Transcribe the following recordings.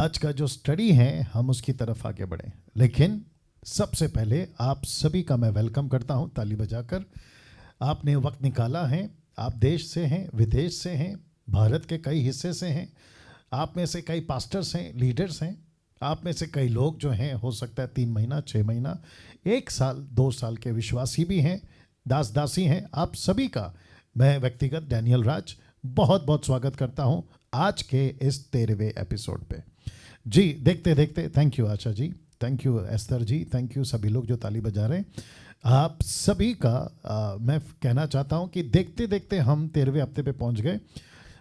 आज का जो स्टडी है हम उसकी तरफ आगे बढ़ें, लेकिन सबसे पहले आप सभी का मैं वेलकम करता हूं ताली बजाकर। आपने वक्त निकाला है, आप देश से हैं, विदेश से हैं, भारत के कई हिस्से से हैं, आप में से कई पास्टर्स हैं, लीडर्स हैं, आप में से कई लोग जो हैं हो सकता है 3 महीना 6 महीना 1 साल 2 साल के विश्वासी भी हैं, दास दासी हैं। आप सभी का मैं व्यक्तिगत डैनियल राज बहुत बहुत स्वागत करता हूं आज के इस 13वें एपिसोड पे। जी देखते देखते, thank you Asha ji, thank you Esther ji, thank you सभी लोग जो ताली बजा रहे हैं। आप सभी का मैं कहना चाहता हूं कि देखते देखते हम 13वें हफ्ते पे पहुंच गए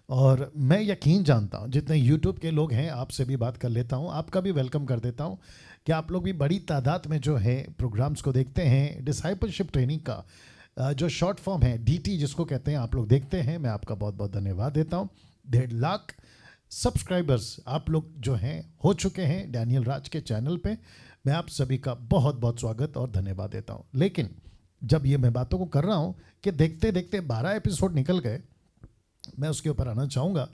और मैं यकीन जानता हूं जितने यूट्यूब के लोग हैं आपसे भी बात कर लेता हूं, आपका भी वेलकम कर देता हूं कि आप लोग भी बड़ी तादाद में जो है प्रोग्राम्स को देखते हैं। डिसाइपलशिप ट्रेनिंग का जो शॉर्ट फॉर्म है DT जिसको कहते हैं, आप लोग देखते हैं। मैं आपका बहुत बहुत धन्यवाद देता हूं। 1.5 लाख सब्सक्राइबर्स आप लोग जो हैं हो चुके हैं डैनियल राज के चैनल पे। मैं आप सभी का बहुत बहुत स्वागत और धन्यवाद देता हूं। लेकिन जब ये मैं बातों को कर रहा हूं कि देखते देखते 12 एपिसोड निकल गए, मैं उसके ऊपर आना चाहूँगा।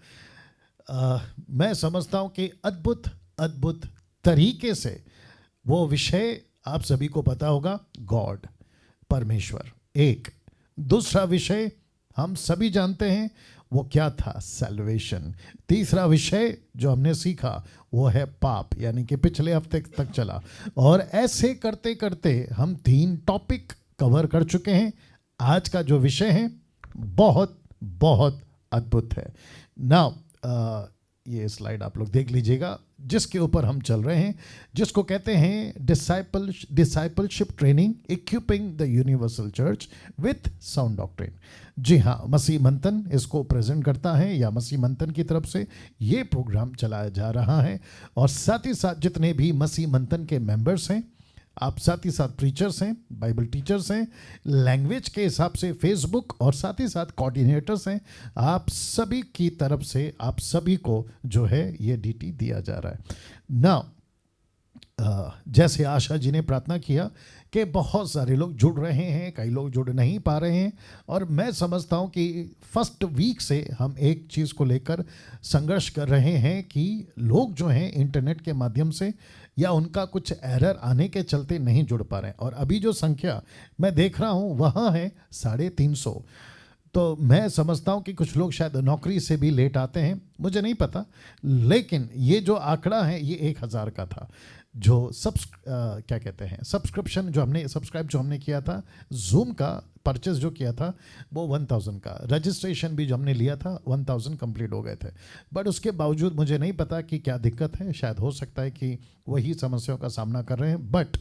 मैं समझता हूँ कि अद्भुत अद्भुत तरीके से वो विषय आप सभी को पता होगा, गॉड, परमेश्वर एक। दूसरा विषय हम सभी जानते हैं वो क्या था, सैल्वेशन। तीसरा विषय जो हमने सीखा वो है पाप, यानी कि पिछले हफ्ते तक चला, और ऐसे करते करते हम 3 टॉपिक कवर कर चुके हैं। आज का जो विषय है बहुत बहुत अद्भुत है। नाउ ये स्लाइड आप लोग देख लीजिएगा जिसके ऊपर हम चल रहे हैं, जिसको कहते हैं discipleship training equipping the universal church with sound doctrine. जी हाँ, मसीह मंथन इसको प्रेजेंट करता है, या मसीह मंथन की तरफ से ये प्रोग्राम चलाया जा रहा है। और साथ ही साथ जितने भी मसीह मंथन के मेंबर्स हैं, आप साथ ही साथ प्रीचर्स हैं, बाइबल टीचर्स हैं, लैंग्वेज के हिसाब से फेसबुक, और साथ ही साथ कोऑर्डिनेटर्स हैं, आप सभी की तरफ से आप सभी को जो है ये DT दिया जा रहा है ना। जैसे आशा जी ने प्रार्थना किया कि बहुत सारे लोग जुड़ रहे हैं, कई लोग जुड़ नहीं पा रहे हैं, और मैं समझता हूं कि फर्स्ट वीक से हम एक चीज़ को लेकर संघर्ष कर रहे हैं कि लोग जो हैं इंटरनेट के माध्यम से या उनका कुछ एरर आने के चलते नहीं जुड़ पा रहे हैं। और अभी जो संख्या मैं देख रहा हूं वहाँ है 350। तो मैं समझता हूं कि कुछ लोग शायद नौकरी से भी लेट आते हैं, मुझे नहीं पता, लेकिन ये जो आंकड़ा है ये 1000 का था। जो क्या कहते हैं सब्सक्रिप्शन जो हमने किया था, जूम का परचेज जो किया था वो 1000 का, रजिस्ट्रेशन भी जो हमने लिया था 1000 कंप्लीट हो गए थे। बट उसके बावजूद मुझे नहीं पता कि क्या दिक्कत है, शायद हो सकता है कि वही समस्याओं का सामना कर रहे हैं। बट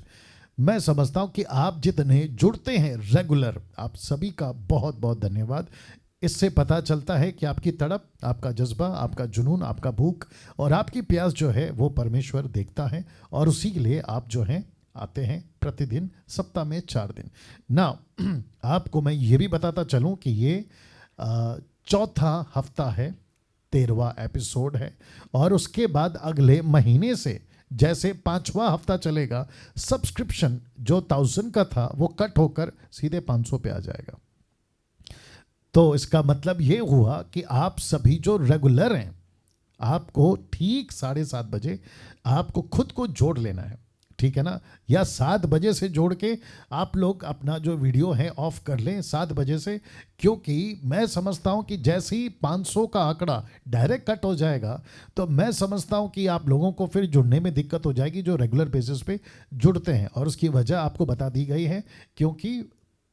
मैं समझता हूं कि आप जितने जुड़ते हैं रेगुलर, आप सभी का बहुत बहुत धन्यवाद। इससे पता चलता है कि आपकी तड़प, आपका जज्बा, आपका जुनून, आपका भूख और आपकी प्यास जो है वो परमेश्वर देखता है, और उसी के लिए आप जो हैं आते हैं प्रतिदिन, सप्ताह में 4 दिन ना। आपको मैं ये भी बताता चलूं कि ये चौथा हफ्ता है, 13वां एपिसोड है, और उसके बाद अगले महीने से जैसे 5वां हफ्ता चलेगा, सब्सक्रिप्शन जो 1000 का था वो कट होकर सीधे 500 पे आ जाएगा। तो इसका मतलब ये हुआ कि आप सभी जो रेगुलर हैं, आपको ठीक 7:30 बजे आपको खुद को जोड़ लेना है, ठीक है ना, या 7 बजे से जोड़ के आप लोग अपना जो वीडियो है ऑफ कर लें 7 बजे से, क्योंकि मैं समझता हूं कि जैसे ही 500 का आंकड़ा डायरेक्ट कट हो जाएगा तो मैं समझता हूं कि आप लोगों को फिर जुड़ने में दिक्कत हो जाएगी जो रेगुलर बेसिस पे जुड़ते हैं। और उसकी वजह आपको बता दी गई है, क्योंकि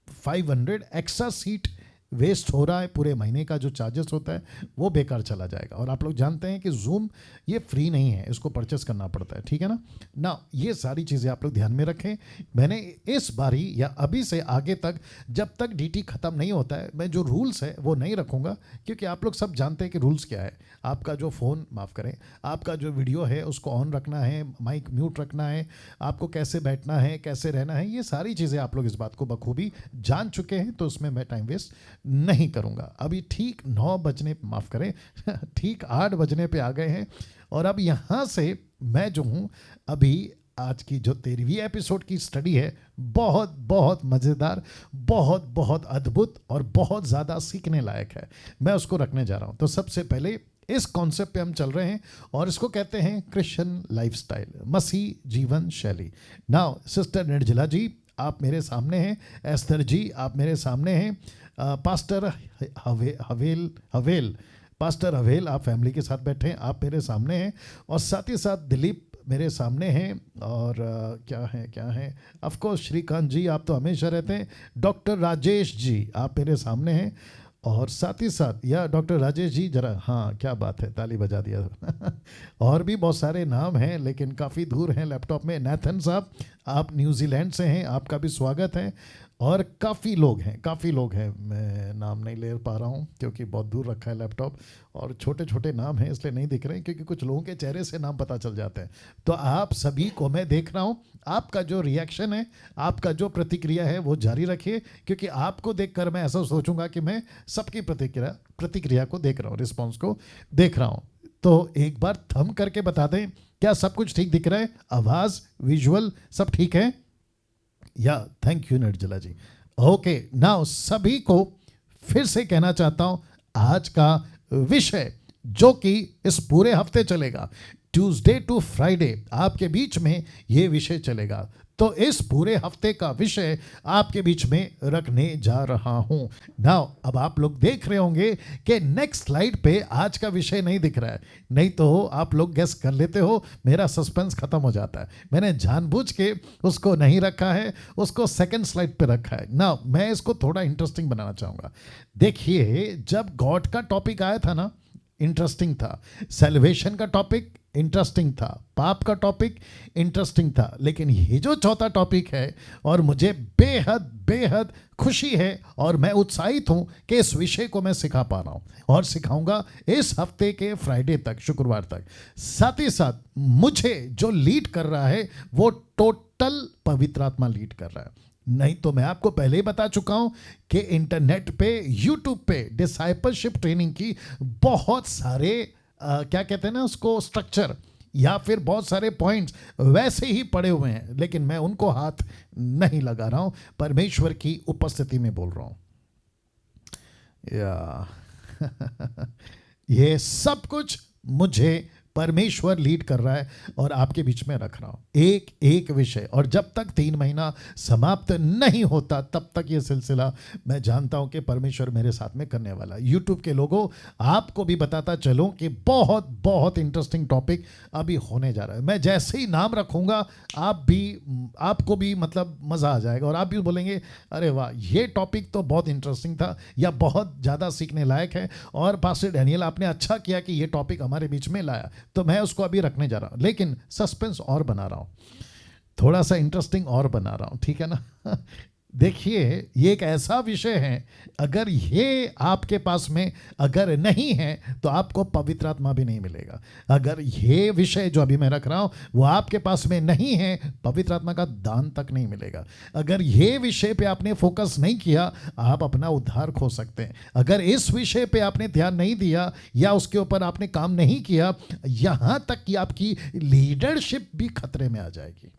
500 एक्स्ट्रा सीट वेस्ट हो रहा है, पूरे महीने का जो चार्जेस होता है वो बेकार चला जाएगा। और आप लोग जानते हैं कि जूम ये फ्री नहीं है, इसको परचेस करना पड़ता है, ठीक है ना। ये सारी चीज़ें आप लोग ध्यान में रखें। मैंने इस बारी या अभी से आगे तक, जब तक DT ख़त्म नहीं होता है, मैं जो रूल्स है वो नहीं रखूँगा, क्योंकि आप लोग सब जानते हैं कि रूल्स क्या है। आपका जो फ़ोन, माफ़ करें, आपका जो वीडियो है उसको ऑन रखना है, माइक म्यूट रखना है, आपको कैसे बैठना है, कैसे रहना है, ये सारी चीज़ें आप लोग इस बात को बखूबी जान चुके हैं, तो उसमें मैं टाइम वेस्ट नहीं करूंगा। अभी ठीक 9 बजने, माफ करें, ठीक 8 बजने पे आ गए हैं, और अब यहां से मैं जो हूं अभी आज की जो 13वीं एपिसोड की स्टडी है, बहुत बहुत मज़ेदार, बहुत बहुत अद्भुत और बहुत ज़्यादा सीखने लायक है, मैं उसको रखने जा रहा हूं। तो सबसे पहले इस कॉन्सेप्ट पे हम चल रहे हैं और इसको कहते हैं क्रिश्चियन लाइफस्टाइल, मसीह जीवन शैली। नाउ सिस्टर निर्जला जी आप मेरे सामने हैं, एस्थर जी आप मेरे सामने हैं, पास्टर हवेल पास्टर हवेल आप फैमिली के साथ बैठे हैं, आप मेरे सामने हैं, और साथ ही साथ दिलीप मेरे सामने हैं, और क्या है ऑफ कोर्स श्रीकांत जी आप तो हमेशा रहते हैं, डॉक्टर राजेश जी आप मेरे सामने हैं, और साथ ही साथ या डॉक्टर राजेश जी जरा, हाँ क्या बात है, ताली बजा दिया और भी बहुत सारे नाम हैं लेकिन काफ़ी दूर हैं लैपटॉप में। नैथन साहब आप न्यूजीलैंड से हैं, आपका भी स्वागत है, और काफ़ी लोग हैं, मैं नाम नहीं ले पा रहा हूँ क्योंकि बहुत दूर रखा है लैपटॉप, और छोटे छोटे नाम हैं इसलिए नहीं दिख रहे हैं, क्योंकि कुछ लोगों के चेहरे से नाम पता चल जाते हैं। तो आप सभी को मैं देख रहा हूँ, आपका जो रिएक्शन है, आपका जो प्रतिक्रिया है वो जारी रखिए, क्योंकि आपको देखकर मैं ऐसा सोचूंगा कि मैं सबकी प्रतिक्रिया को देख रहा हूँ, रिस्पॉन्स को देख रहा हूँ। तो एक बार थम करके बता दें, क्या सब कुछ ठीक दिख रहा है? आवाज़ विजुअल सब ठीक है? या थैंक यू निर्जला जी। ओके, नाउ सभी को फिर से कहना चाहता हूं, आज का विषय जो कि इस पूरे हफ्ते चलेगा, ट्यूसडे टू फ्राइडे आपके बीच में ये विषय चलेगा। तो इस पूरे हफ्ते का विषय आपके बीच में रखने जा रहा हूं। नाउ अब आप लोग देख रहे होंगे कि नेक्स्ट स्लाइड पे आज का विषय नहीं दिख रहा है, नहीं तो आप लोग गेस कर लेते हो, मेरा सस्पेंस खत्म हो जाता है। मैंने जानबूझ के उसको नहीं रखा है, उसको सेकंड स्लाइड पे रखा है। नाउ मैं इसको थोड़ा इंटरेस्टिंग बनाना चाहूँगा। देखिए, जब गॉड का टॉपिक आया था ना, इंटरेस्टिंग था, सेल्वेशन का टॉपिक इंटरेस्टिंग था, पाप का टॉपिक इंटरेस्टिंग था, लेकिन ये जो चौथा टॉपिक है, और मुझे बेहद बेहद खुशी है और मैं उत्साहित हूं कि इस विषय को मैं सिखा पा रहा हूं और सिखाऊंगा इस हफ्ते के फ्राइडे तक, शुक्रवार तक। साथ ही साथ मुझे जो लीड कर रहा है वो टोटल पवित्र आत्मा लीड कर रहा है। नहीं तो मैं आपको पहले ही बता चुका हूं कि इंटरनेट पे, यूट्यूब पे डिसाइपलशिप ट्रेनिंग की बहुत सारे क्या कहते हैं ना उसको, स्ट्रक्चर या फिर बहुत सारे पॉइंट्स वैसे ही पड़े हुए हैं, लेकिन मैं उनको हाथ नहीं लगा रहा हूं, परमेश्वर की उपस्थिति में बोल रहा हूं। या ये सब कुछ मुझे परमेश्वर लीड कर रहा है और आपके बीच में रख रहा हूं एक एक विषय, और जब तक 3 महीना समाप्त नहीं होता तब तक ये सिलसिला मैं जानता हूं कि परमेश्वर मेरे साथ में करने वाला है। यूट्यूब के लोगों, आपको भी बताता चलूं कि बहुत बहुत इंटरेस्टिंग टॉपिक अभी होने जा रहा है। मैं जैसे ही नाम रखूंगा आपको भी मतलब मज़ा आ जाएगा और आप भी बोलेंगे अरे वाह, ये टॉपिक तो बहुत इंटरेस्टिंग था या बहुत ज़्यादा सीखने लायक है, और पास्टर डैनियल आपने अच्छा किया कि ये टॉपिक हमारे बीच में लाया। तो मैं उसको अभी रखने जा रहा हूं, लेकिन सस्पेंस और बना रहा हूं, थोड़ा सा इंटरेस्टिंग और बना रहा हूं, ठीक है ना। देखिए, ये एक ऐसा विषय है, अगर ये आपके पास में अगर नहीं है तो आपको पवित्र आत्मा भी नहीं मिलेगा। अगर ये विषय जो अभी मैं रख रहा हूं वो आपके पास में नहीं है, पवित्र आत्मा का दान तक नहीं मिलेगा। अगर ये विषय पे आपने फोकस नहीं किया, आप अपना उद्धार खो सकते हैं। अगर इस विषय पे आपने ध्यान नहीं दिया या उसके ऊपर आपने काम नहीं किया, यहां तक कि आपकी लीडरशिप भी खतरे में आ जाएगी,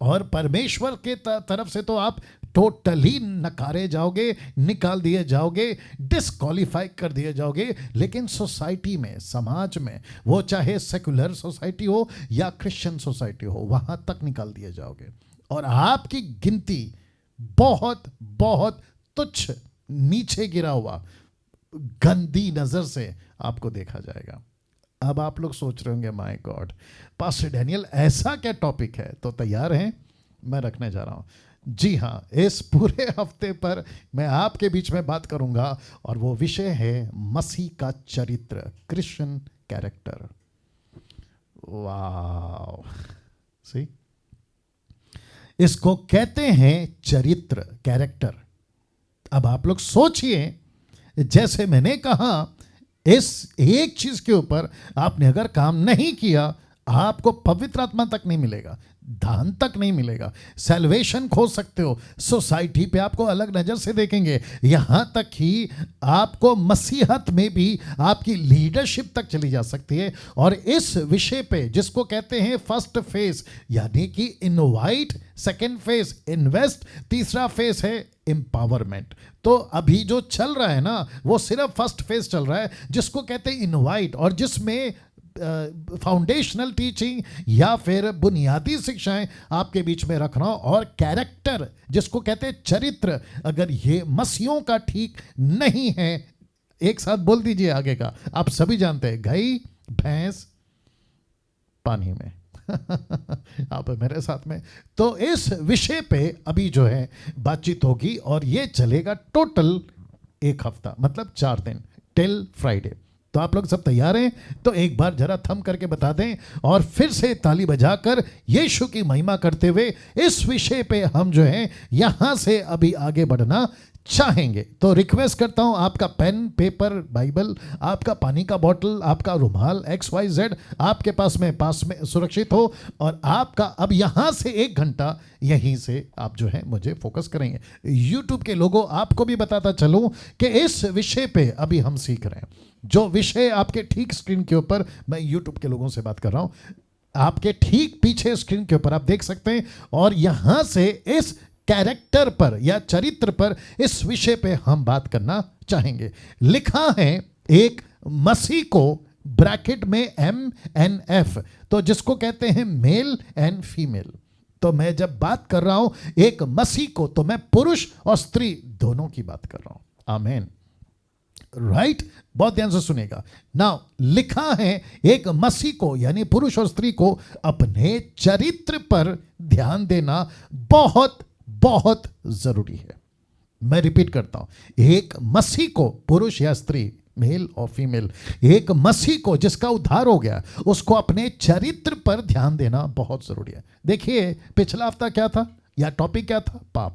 और परमेश्वर के तरफ से तो आप टोटली नकारे जाओगे, निकाल दिए जाओगे, डिस्क्वालीफाई कर दिए जाओगे। लेकिन सोसाइटी में, समाज में, वो चाहे सेकुलर सोसाइटी हो या क्रिश्चियन सोसाइटी हो, वहां तक निकाल दिए जाओगे और आपकी गिनती बहुत बहुत तुच्छ, नीचे गिरा हुआ, गंदी नजर से आपको देखा जाएगा। अब आप लोग सोच रहे होंगे माय गॉड, पास्टर डैनियल ऐसा क्या टॉपिक है? तो तैयार हैं, मैं रखने जा रहा हूं। जी हाँ, इस पूरे हफ्ते पर मैं आपके बीच में बात करूंगा और वो विषय है मसीह का चरित्र, क्रिश्चियन कैरेक्टर। वाह, सी, इसको कहते हैं चरित्र, कैरेक्टर। अब आप लोग सोचिए, जैसे मैंने कहा, इस एक चीज के ऊपर आपने अगर काम नहीं किया, आपको पवित्र आत्मा तक नहीं मिलेगा, दान तक नहीं मिलेगा, सैल्वेशन खो सकते हो, सोसाइटी पे आपको अलग नज़र से देखेंगे, यहाँ तक कि आपको मसीहत में भी आपकी लीडरशिप तक चली जा सकती है। और इस विषय पे जिसको कहते हैं फर्स्ट फेज यानी कि इनवाइट, सेकेंड फेज इन्वेस्ट, तीसरा फेज है एम्पावरमेंट। तो अभी जो चल रहा है ना वो सिर्फ फर्स्ट फेज चल रहा है जिसको कहते हैं इनवाइट, और जिसमें फाउंडेशनल टीचिंग या फिर बुनियादी शिक्षाएं आपके बीच में रख रहा हूं, और कैरेक्टर जिसको कहते हैं चरित्र, अगर ये मसीहों का ठीक नहीं है, एक साथ बोल दीजिए आगे का, आप सभी जानते हैं, गाय भैंस पानी में आप मेरे साथ में। तो इस विषय पे अभी जो है बातचीत होगी और ये चलेगा टोटल 1 हफ्ता, मतलब 4 दिन, टिल फ्राइडे। तो आप लोग सब तैयार हैं? तो एक बार जरा थम करके बता दें और फिर से ताली बजाकर यीशु की महिमा करते हुए इस विषय पे हम जो है यहां से अभी आगे बढ़ना चाहेंगे। तो रिक्वेस्ट करता हूं, आपका पेन, पेपर, बाइबल, आपका पानी का बोतल, आपका रुमाल XYZ आपके पास में सुरक्षित हो, और आपका अब यहां से 1 घंटा यहीं से आप जो है मुझे फोकस करेंगे। यूट्यूब के लोगों, आपको भी बताता चलूं कि इस विषय पे अभी हम सीख रहे हैं, जो विषय आपके ठीक स्क्रीन के ऊपर, मैं यूट्यूब के लोगों से बात कर रहा हूं, आपके ठीक पीछे स्क्रीन के ऊपर आप देख सकते हैं, और यहां से इस कैरेक्टर पर या चरित्र पर इस विषय पे हम बात करना चाहेंगे। लिखा है एक मसीह को ब्रैकेट में MNF, तो जिसको कहते हैं मेल एंड फीमेल। तो मैं जब बात कर रहा हूं एक मसीह को, तो मैं पुरुष और स्त्री दोनों की बात कर रहा हूं। आमीन, राइट? बहुत ध्यान से सुनेगा। नाउ लिखा है एक मसीह को यानी पुरुष और स्त्री को अपने चरित्र पर ध्यान देना बहुत बहुत जरूरी है। मैं रिपीट करता हूं, एक मसीह को, पुरुष या स्त्री, मेल और फीमेल, एक मसीह को जिसका उद्धार हो गया, उसको अपने चरित्र पर ध्यान देना बहुत जरूरी है। देखिए पिछला हफ्ता क्या था या टॉपिक क्या था? पाप।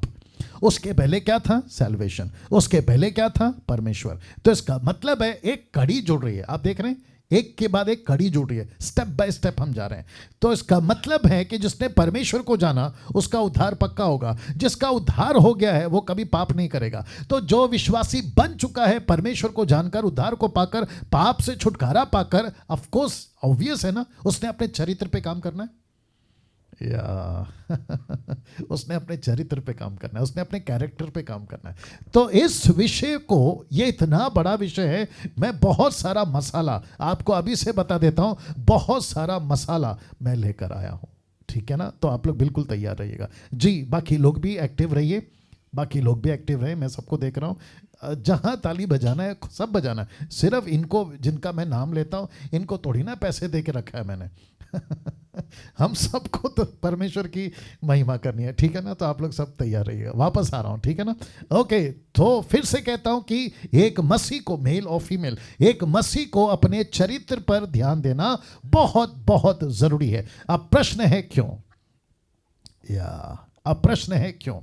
उसके पहले क्या था? सैल्वेशन। उसके पहले क्या था? परमेश्वर। तो इसका मतलब है एक कड़ी जुड़ रही है, आप देख रहे हैं, एक के बाद एक कड़ी जुड़ रही है, स्टेप बाय स्टेप हम जा रहे हैं। तो इसका मतलब है कि जिसने परमेश्वर को जाना उसका उद्धार पक्का होगा, जिसका उद्धार हो गया है वो कभी पाप नहीं करेगा। तो जो विश्वासी बन चुका है परमेश्वर को जानकर, उद्धार को पाकर, पाप से छुटकारा पाकर, ऑफ कोर्स ऑब्वियस है ना, उसने अपने चरित्र पे काम करना है, या उसने अपने चरित्र पे काम करना है, उसने अपने कैरेक्टर पे काम करना है। तो इस विषय को, ये इतना बड़ा विषय है, मैं बहुत सारा मसाला आपको अभी से बता देता हूं, बहुत सारा मसाला मैं लेकर आया हूं, ठीक है ना? तो आप लोग बिल्कुल तैयार रहिएगा जी। बाकी लोग भी एक्टिव रहिए, बाकी लोग भी एक्टिव रहे, मैं सबको देख रहा हूँ। जहाँ ताली बजाना है सब बजाना है, सिर्फ इनको जिनका मैं नाम लेता हूँ इनको थोड़ी ना पैसे दे के रखा है मैंने हम सबको तो परमेश्वर की महिमा करनी है, ठीक है ना? तो आप लोग सब तैयार रहिएगा, वापस आ रहा हूँ, ठीक है ना? ओके, तो फिर से कहता हूँ कि एक मसीह को, मेल और फीमेल, एक मसीह को अपने चरित्र पर ध्यान देना बहुत बहुत जरूरी है। अब प्रश्न है क्यों, अब प्रश्न है क्यों?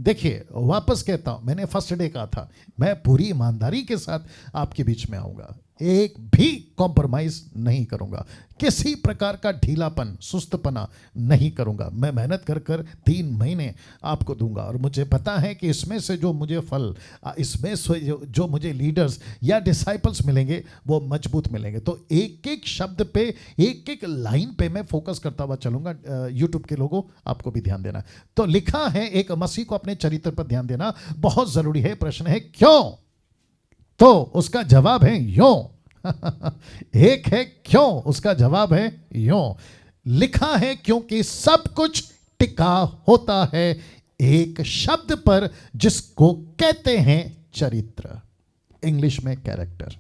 देखिए वापस कहता हूं, मैंने फर्स्ट डे कहा था मैं पूरी ईमानदारी के साथ आपके बीच में आऊंगा, एक भी कॉम्प्रोमाइज नहीं करूंगा, किसी प्रकार का ढीलापन, सुस्तपना नहीं करूंगा। मैं मेहनत कर कर 3 महीने आपको दूंगा, और मुझे पता है कि इसमें से जो मुझे फल, इसमें से जो मुझे लीडर्स या डिसाइपल्स मिलेंगे वो मजबूत मिलेंगे। तो एक एक शब्द पे, एक एक लाइन पे मैं फोकस करता हुआ चलूंगा। यूट्यूब के लोगों आपको भी ध्यान देना। तो लिखा है एक मसीह को अपने चरित्र पर ध्यान देना बहुत जरूरी है। प्रश्न है क्यों? तो उसका जवाब है यूं एक है क्यों, उसका जवाब है यूं। लिखा है क्योंकि सब कुछ टिका होता है एक शब्द पर जिसको कहते हैं चरित्र, इंग्लिश में कैरेक्टर।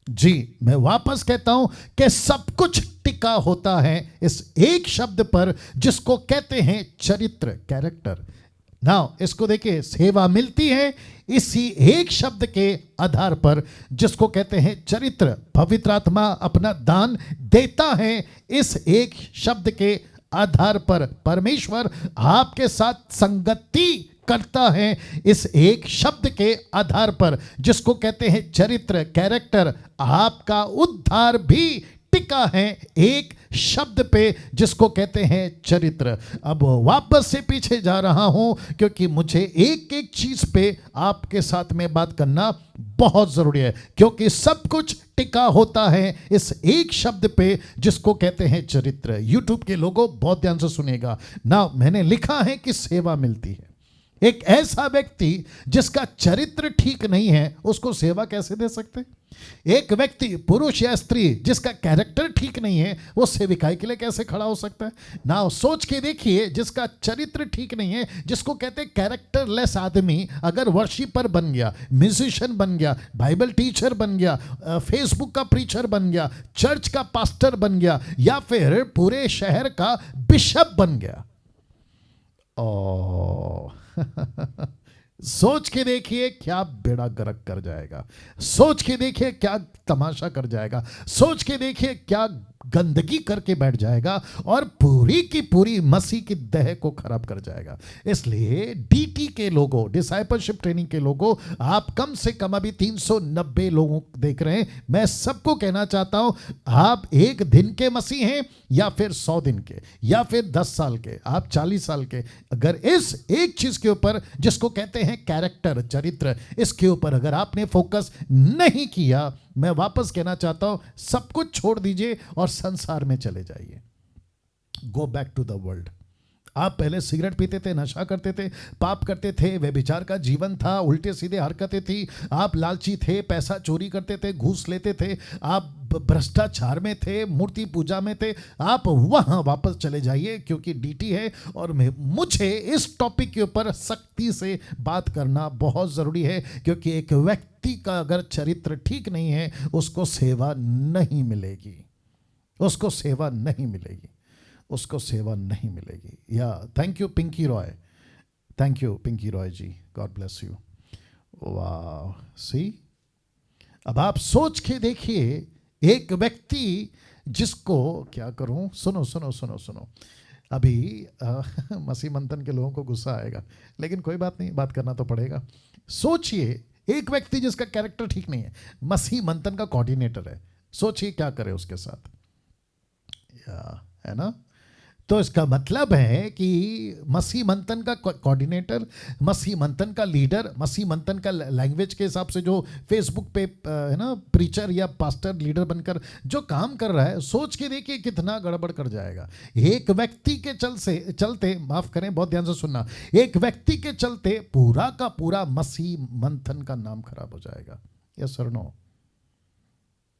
जी मैं वापस कहता हूं कि सब कुछ टिका होता है इस एक शब्द पर जिसको कहते हैं चरित्र, कैरेक्टर। नाउ इसको देखिए, सेवा मिलती है इसी एक शब्द के आधार पर जिसको कहते हैं चरित्र। पवित्र आत्मा अपना दान देता है इस एक शब्द के आधार पर। परमेश्वर आपके साथ संगति करता है इस एक शब्द के आधार पर जिसको कहते हैं चरित्र, कैरेक्टर। आपका उद्धार भी टिका है एक शब्द पे जिसको कहते हैं चरित्र। अब वापस से पीछे जा रहा हूं क्योंकि मुझे एक एक चीज पे आपके साथ में बात करना बहुत जरूरी है, क्योंकि सब कुछ टिका होता है इस एक शब्द पे जिसको कहते हैं चरित्र। यूट्यूब के लोगों बहुत ध्यान से सुनेगा ना, मैंने लिखा है कि सेवा मिलती है। एक ऐसा व्यक्ति जिसका चरित्र ठीक नहीं है उसको सेवा कैसे दे सकते? एक व्यक्ति पुरुष या स्त्री जिसका कैरेक्टर ठीक नहीं है वो सेविकाई के लिए कैसे खड़ा हो सकता है? ना सोच के देखिए, जिसका चरित्र ठीक नहीं है, जिसको कहते हैं कैरेक्टरलेस आदमी, अगर वर्शिपर बन गया, म्यूजिशियन बन गया, बाइबल टीचर बन गया, फेसबुक का प्रीचर बन गया, चर्च का पास्टर बन गया, या फिर पूरे शहर का बिशप बन गया, सोच के देखिए क्या बेड़ा गर्क कर जाएगा। सोच के देखिए क्या तमाशा कर जाएगा। सोच के देखिए क्या गंदगी करके बैठ जाएगा और पूरी की पूरी मसीह की देह को खराब कर जाएगा। इसलिए डीटी के लोगों, डिसाइपलशिप ट्रेनिंग के लोगों, आप कम से कम अभी 390 लोगों देख रहे हैं। मैं सबको कहना चाहता हूं, आप एक दिन के मसीह हैं या फिर 100 दिन के या फिर 10 साल के, आप 40 साल के, अगर इस एक चीज के ऊपर जिसको कहते हैं कैरेक्टर, चरित्र, इसके ऊपर अगर आपने फोकस नहीं किया, मैं वापस कहना चाहता हूं सब कुछ छोड़ दीजिए और संसार में चले जाइए। Go back to the world. आप पहले सिगरेट पीते थे, नशा करते थे, पाप करते थे, व्यभिचार का जीवन था, उल्टे सीधे हरकतें थी, आप लालची थे, पैसा चोरी करते थे, घूस लेते थे, आप भ्रष्टाचार में थे, मूर्ति पूजा में थे, आप वहां वापस चले जाइए, क्योंकि डीटी है और मुझे इस टॉपिक के ऊपर सख्ती से बात करना बहुत जरूरी है, क्योंकि एक व्यक्ति का अगर चरित्र ठीक नहीं है उसको सेवा नहीं मिलेगी, उसको सेवा नहीं मिलेगी, उसको सेवा नहीं मिलेगी। या thank you Pinki Roy, thank you Pinki Roy ji, God bless you. वाह, सी, अब आप सोच के देखिए, एक व्यक्ति जिसको क्या करूं, सुनो सुनो सुनो सुनो, अभी मसीह मंथन के लोगों को गुस्सा आएगा, लेकिन कोई बात नहीं, बात करना तो पड़ेगा। सोचिए, एक व्यक्ति जिसका कैरेक्टर ठीक नहीं है, मसीह मंथन का कोऑर्डिनेटर है, सोचिए क्या करे उसके साथ, या है ना? तो इसका मतलब है कि मसीह मंथन का कोऑर्डिनेटर, मसीह मंथन का लीडर, मसीह मंथन का लैंग्वेज के हिसाब से जो फेसबुक पे है ना प्रीचर या पास्टर लीडर बनकर जो काम कर रहा है, सोच के देखिए कितना गड़बड़ कर जाएगा। एक व्यक्ति के चलते, माफ करें, बहुत ध्यान से सुनना, एक व्यक्ति के चलते पूरा का पूरा मसीह मंथन का नाम खराब हो जाएगा। यस और नो?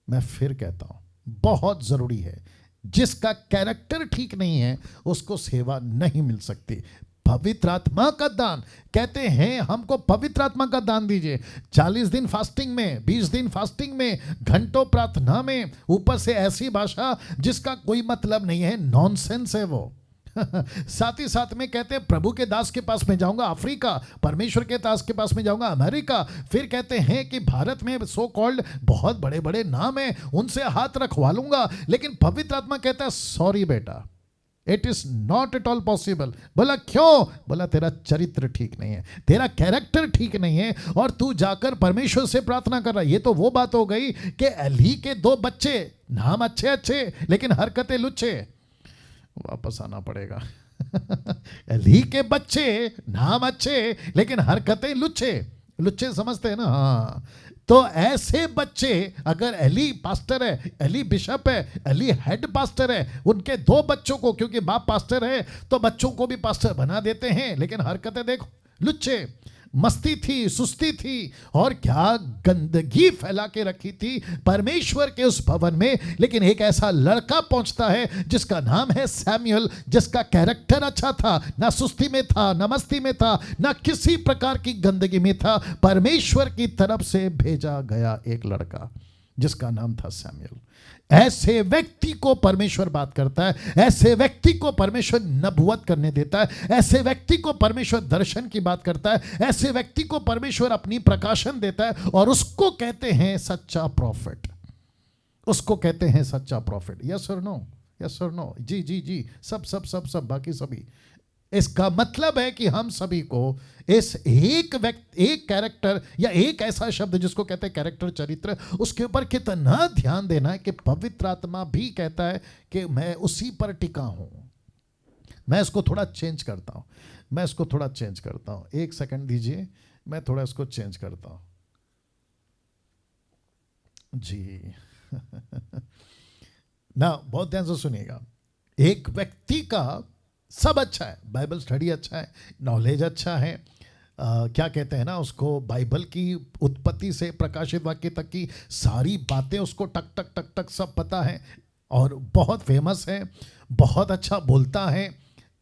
मैं फिर कहता हूं, बहुत जरूरी है, जिसका कैरेक्टर ठीक नहीं है उसको सेवा नहीं मिल सकती। पवित्र आत्मा का दान, कहते हैं हमको पवित्र आत्मा का दान दीजिए, 40 दिन फास्टिंग में, 20 दिन फास्टिंग में, घंटों प्रार्थना में, ऊपर से ऐसी भाषा जिसका कोई मतलब नहीं है, नॉनसेंस है वो। साथ ही साथ में कहते हैं प्रभु के दास के पास में जाऊंगा अफ्रीका, परमेश्वर के दास के पास में जाऊंगा अमेरिका, फिर कहते हैं कि भारत में सो कॉल्ड बहुत बड़े बड़े नाम हैं, उनसे हाथ रखवा लूंगा, लेकिन पवित्र आत्मा कहता है सॉरी बेटा, it is not at all possible. बोला क्यों? बोला तेरा चरित्र ठीक नहीं है, तेरा कैरेक्टर ठीक नहीं है, और तू जाकर परमेश्वर से प्रार्थना कर रहा है। ये तो वो बात हो गई कि एली के 2 बच्चे, नाम अच्छे अच्छे लेकिन हरकतें लुच्चे, वापस आना पड़ेगा। एली के बच्चे, नाम अच्छे लेकिन हरकतें लुच्चे, लुच्चे समझते हैं ना? हाँ, तो ऐसे बच्चे, अगर एली पास्टर है, एली बिशप है, एली हेड पास्टर है, उनके 2 बच्चों को, क्योंकि बाप पास्टर है तो बच्चों को भी पास्टर बना देते हैं, लेकिन हरकतें देखो लुच्चे, मस्ती थी, सुस्ती थी, और क्या गंदगी फैला के रखी थी परमेश्वर के उस भवन में। लेकिन एक ऐसा लड़का पहुंचता है जिसका नाम है सैमुअल, जिसका कैरेक्टर अच्छा था, ना सुस्ती में था, ना मस्ती में था, ना किसी प्रकार की गंदगी में था, परमेश्वर की तरफ से भेजा गया एक लड़का जिसका नाम था सैमुअल। ऐसे व्यक्ति को परमेश्वर बात करता है, ऐसे व्यक्ति को परमेश्वर नबुवत करने देता है, ऐसे व्यक्ति को परमेश्वर दर्शन की बात करता है, ऐसे व्यक्ति को परमेश्वर अपनी प्रकाशन देता है, और उसको कहते हैं सच्चा प्रॉफिट, उसको कहते हैं सच्चा प्रॉफिट। यस और नो? यस और नो? जी जी जी, सब सब सब सब, बाकी सभी। इसका मतलब है कि हम सभी को इस एक कैरेक्टर या एक ऐसा शब्द जिसको कहते हैं कैरेक्टर, चरित्र, उसके ऊपर कितना ध्यान देना है कि पवित्र आत्मा भी कहता है कि मैं उसी पर टिका हूं। मैं इसको थोड़ा चेंज करता हूं, एक सेकंड दीजिए, मैं थोड़ा इसको चेंज करता हूं जी। ना बहुत ध्यान से सुनिएगा। एक व्यक्ति का सब अच्छा है, बाइबल स्टडी अच्छा है, नॉलेज अच्छा है, क्या कहते हैं ना उसको, बाइबल की उत्पत्ति से प्रकाशित वाक्य तक की सारी बातें उसको टक टक टक टक सब पता है, और बहुत फेमस है, बहुत अच्छा बोलता है,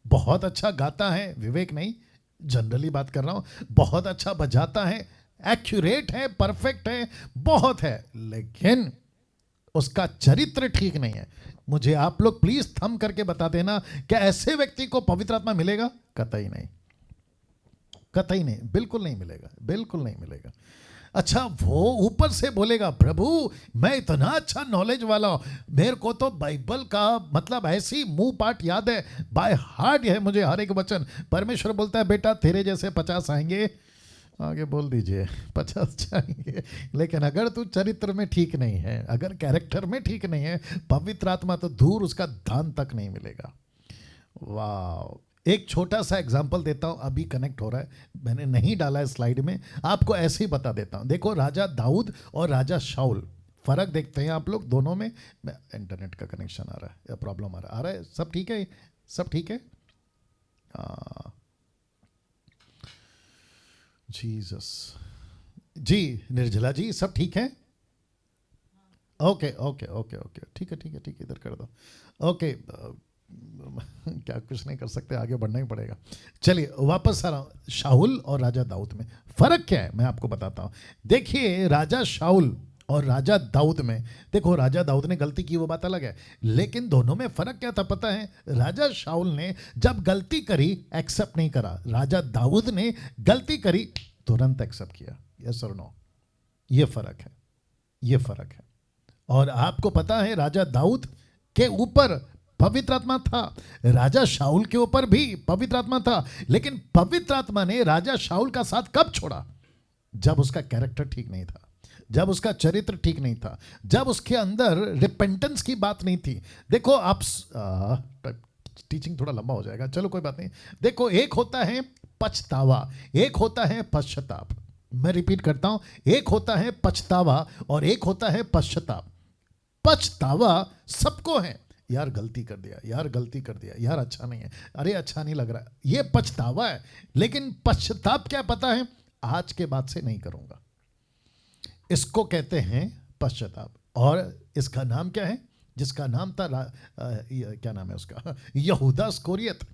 बहुत अच्छा गाता है, विवेक नहीं जनरली बात कर रहा हूँ, बहुत अच्छा बजाता है, एक्यूरेट है, परफेक्ट है, बहुत है, लेकिन उसका चरित्र ठीक नहीं है। मुझे आप लोग प्लीज थम करके बता देना, क्या ऐसे व्यक्ति को पवित्र आत्मा मिलेगा? कतई नहीं, कतई नहीं, बिल्कुल नहीं मिलेगा, बिल्कुल नहीं मिलेगा। अच्छा, वो ऊपर से बोलेगा प्रभु मैं इतना अच्छा नॉलेज वाला हूं, मेरे को तो बाइबल का मतलब ऐसी मुंह पाठ याद है, बाय हार्ट है मुझे हर एक वचन। परमेश्वर बोलता है बेटा तेरे जैसे 50 आएंगे, आगे बोल दीजिए 50 जाएंगे, लेकिन अगर तू चरित्र में ठीक नहीं है, अगर कैरेक्टर में ठीक नहीं है, पवित्र आत्मा तो दूर, उसका दान तक नहीं मिलेगा। वाह, एक छोटा सा एग्जांपल देता हूं, अभी कनेक्ट हो रहा है, मैंने नहीं डाला है स्लाइड में, आपको ऐसे ही बता देता हूं। देखो, राजा दाऊद और राजा शाऊल, फर्क देखते हैं आप लोग दोनों में। इंटरनेट का कनेक्शन आ रहा है या प्रॉब्लम आ रहा है? सब ठीक है, सब ठीक है। जीसस जी, निर्जला जी सब ठीक है? ओके ओके ओके ओके, ठीक है ठीक है ठीक है, इधर कर दो। ओके, क्या कुछ नहीं कर सकते, आगे बढ़ना ही पड़ेगा। चलिए वापस आ रहा हूं, शाऊल और राजा दाऊद में फर्क क्या है मैं आपको बताता हूं। देखिए, राजा शाऊल और राजा दाऊद में, देखो राजा दाऊद ने गलती की वो बात अलग है, लेकिन दोनों में फर्क क्या था पता है? राजा शाऊल ने जब गलती करी एक्सेप्ट नहीं करा, राजा दाऊद ने गलती करी तुरंत एक्सेप्ट किया। यस और नो, ये फर्क है, ये फर्क है। और आपको पता है राजा दाऊद के ऊपर पवित्र आत्मा था, राजा शाऊल के ऊपर भी पवित्र आत्मा था, लेकिन पवित्र आत्मा ने राजा शाऊल का साथ कब छोड़ा? जब उसका कैरेक्टर ठीक नहीं था, जब उसका चरित्र ठीक नहीं था, जब उसके अंदर रिपेंटेंस की बात नहीं थी। देखो आप, टीचिंग थोड़ा लंबा हो जाएगा, चलो कोई बात नहीं। देखो, एक होता है पछतावा, एक होता है पश्चाताप। मैं रिपीट करता हूं, एक होता है पछतावा और एक होता है पश्चाताप। पछतावा सबको है, यार गलती कर दिया, यार गलती कर दिया, यार अच्छा नहीं है, अरे अच्छा नहीं लग रहा, ये पछतावा है। लेकिन पश्चाताप क्या पता है? आज के बाद से नहीं करूंगा, इसको कहते हैं पश्चाताप। और इसका नाम क्या है? जिसका नाम था क्या नाम है उसका, यहूदा इस्करियोत,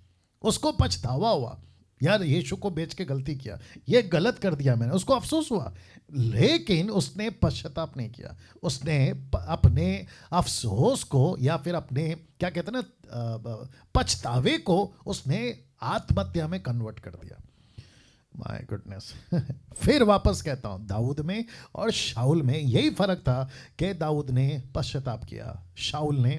उसको पछतावा हुआ, यार यीशु को बेच के गलती किया, ये गलत कर दिया मैंने, उसको अफसोस हुआ, लेकिन उसने पश्चाताप नहीं किया। उसने अपने अफसोस को या फिर अपने क्या कहते हैं ना पछतावे को उसने आत्महत्या में कन्वर्ट कर दिया। My goodness. फिर वापस कहता हूं, दाऊद में और शाऊल में यही फर्क था कि दाऊद ने पश्चाताप किया, शाऊल ने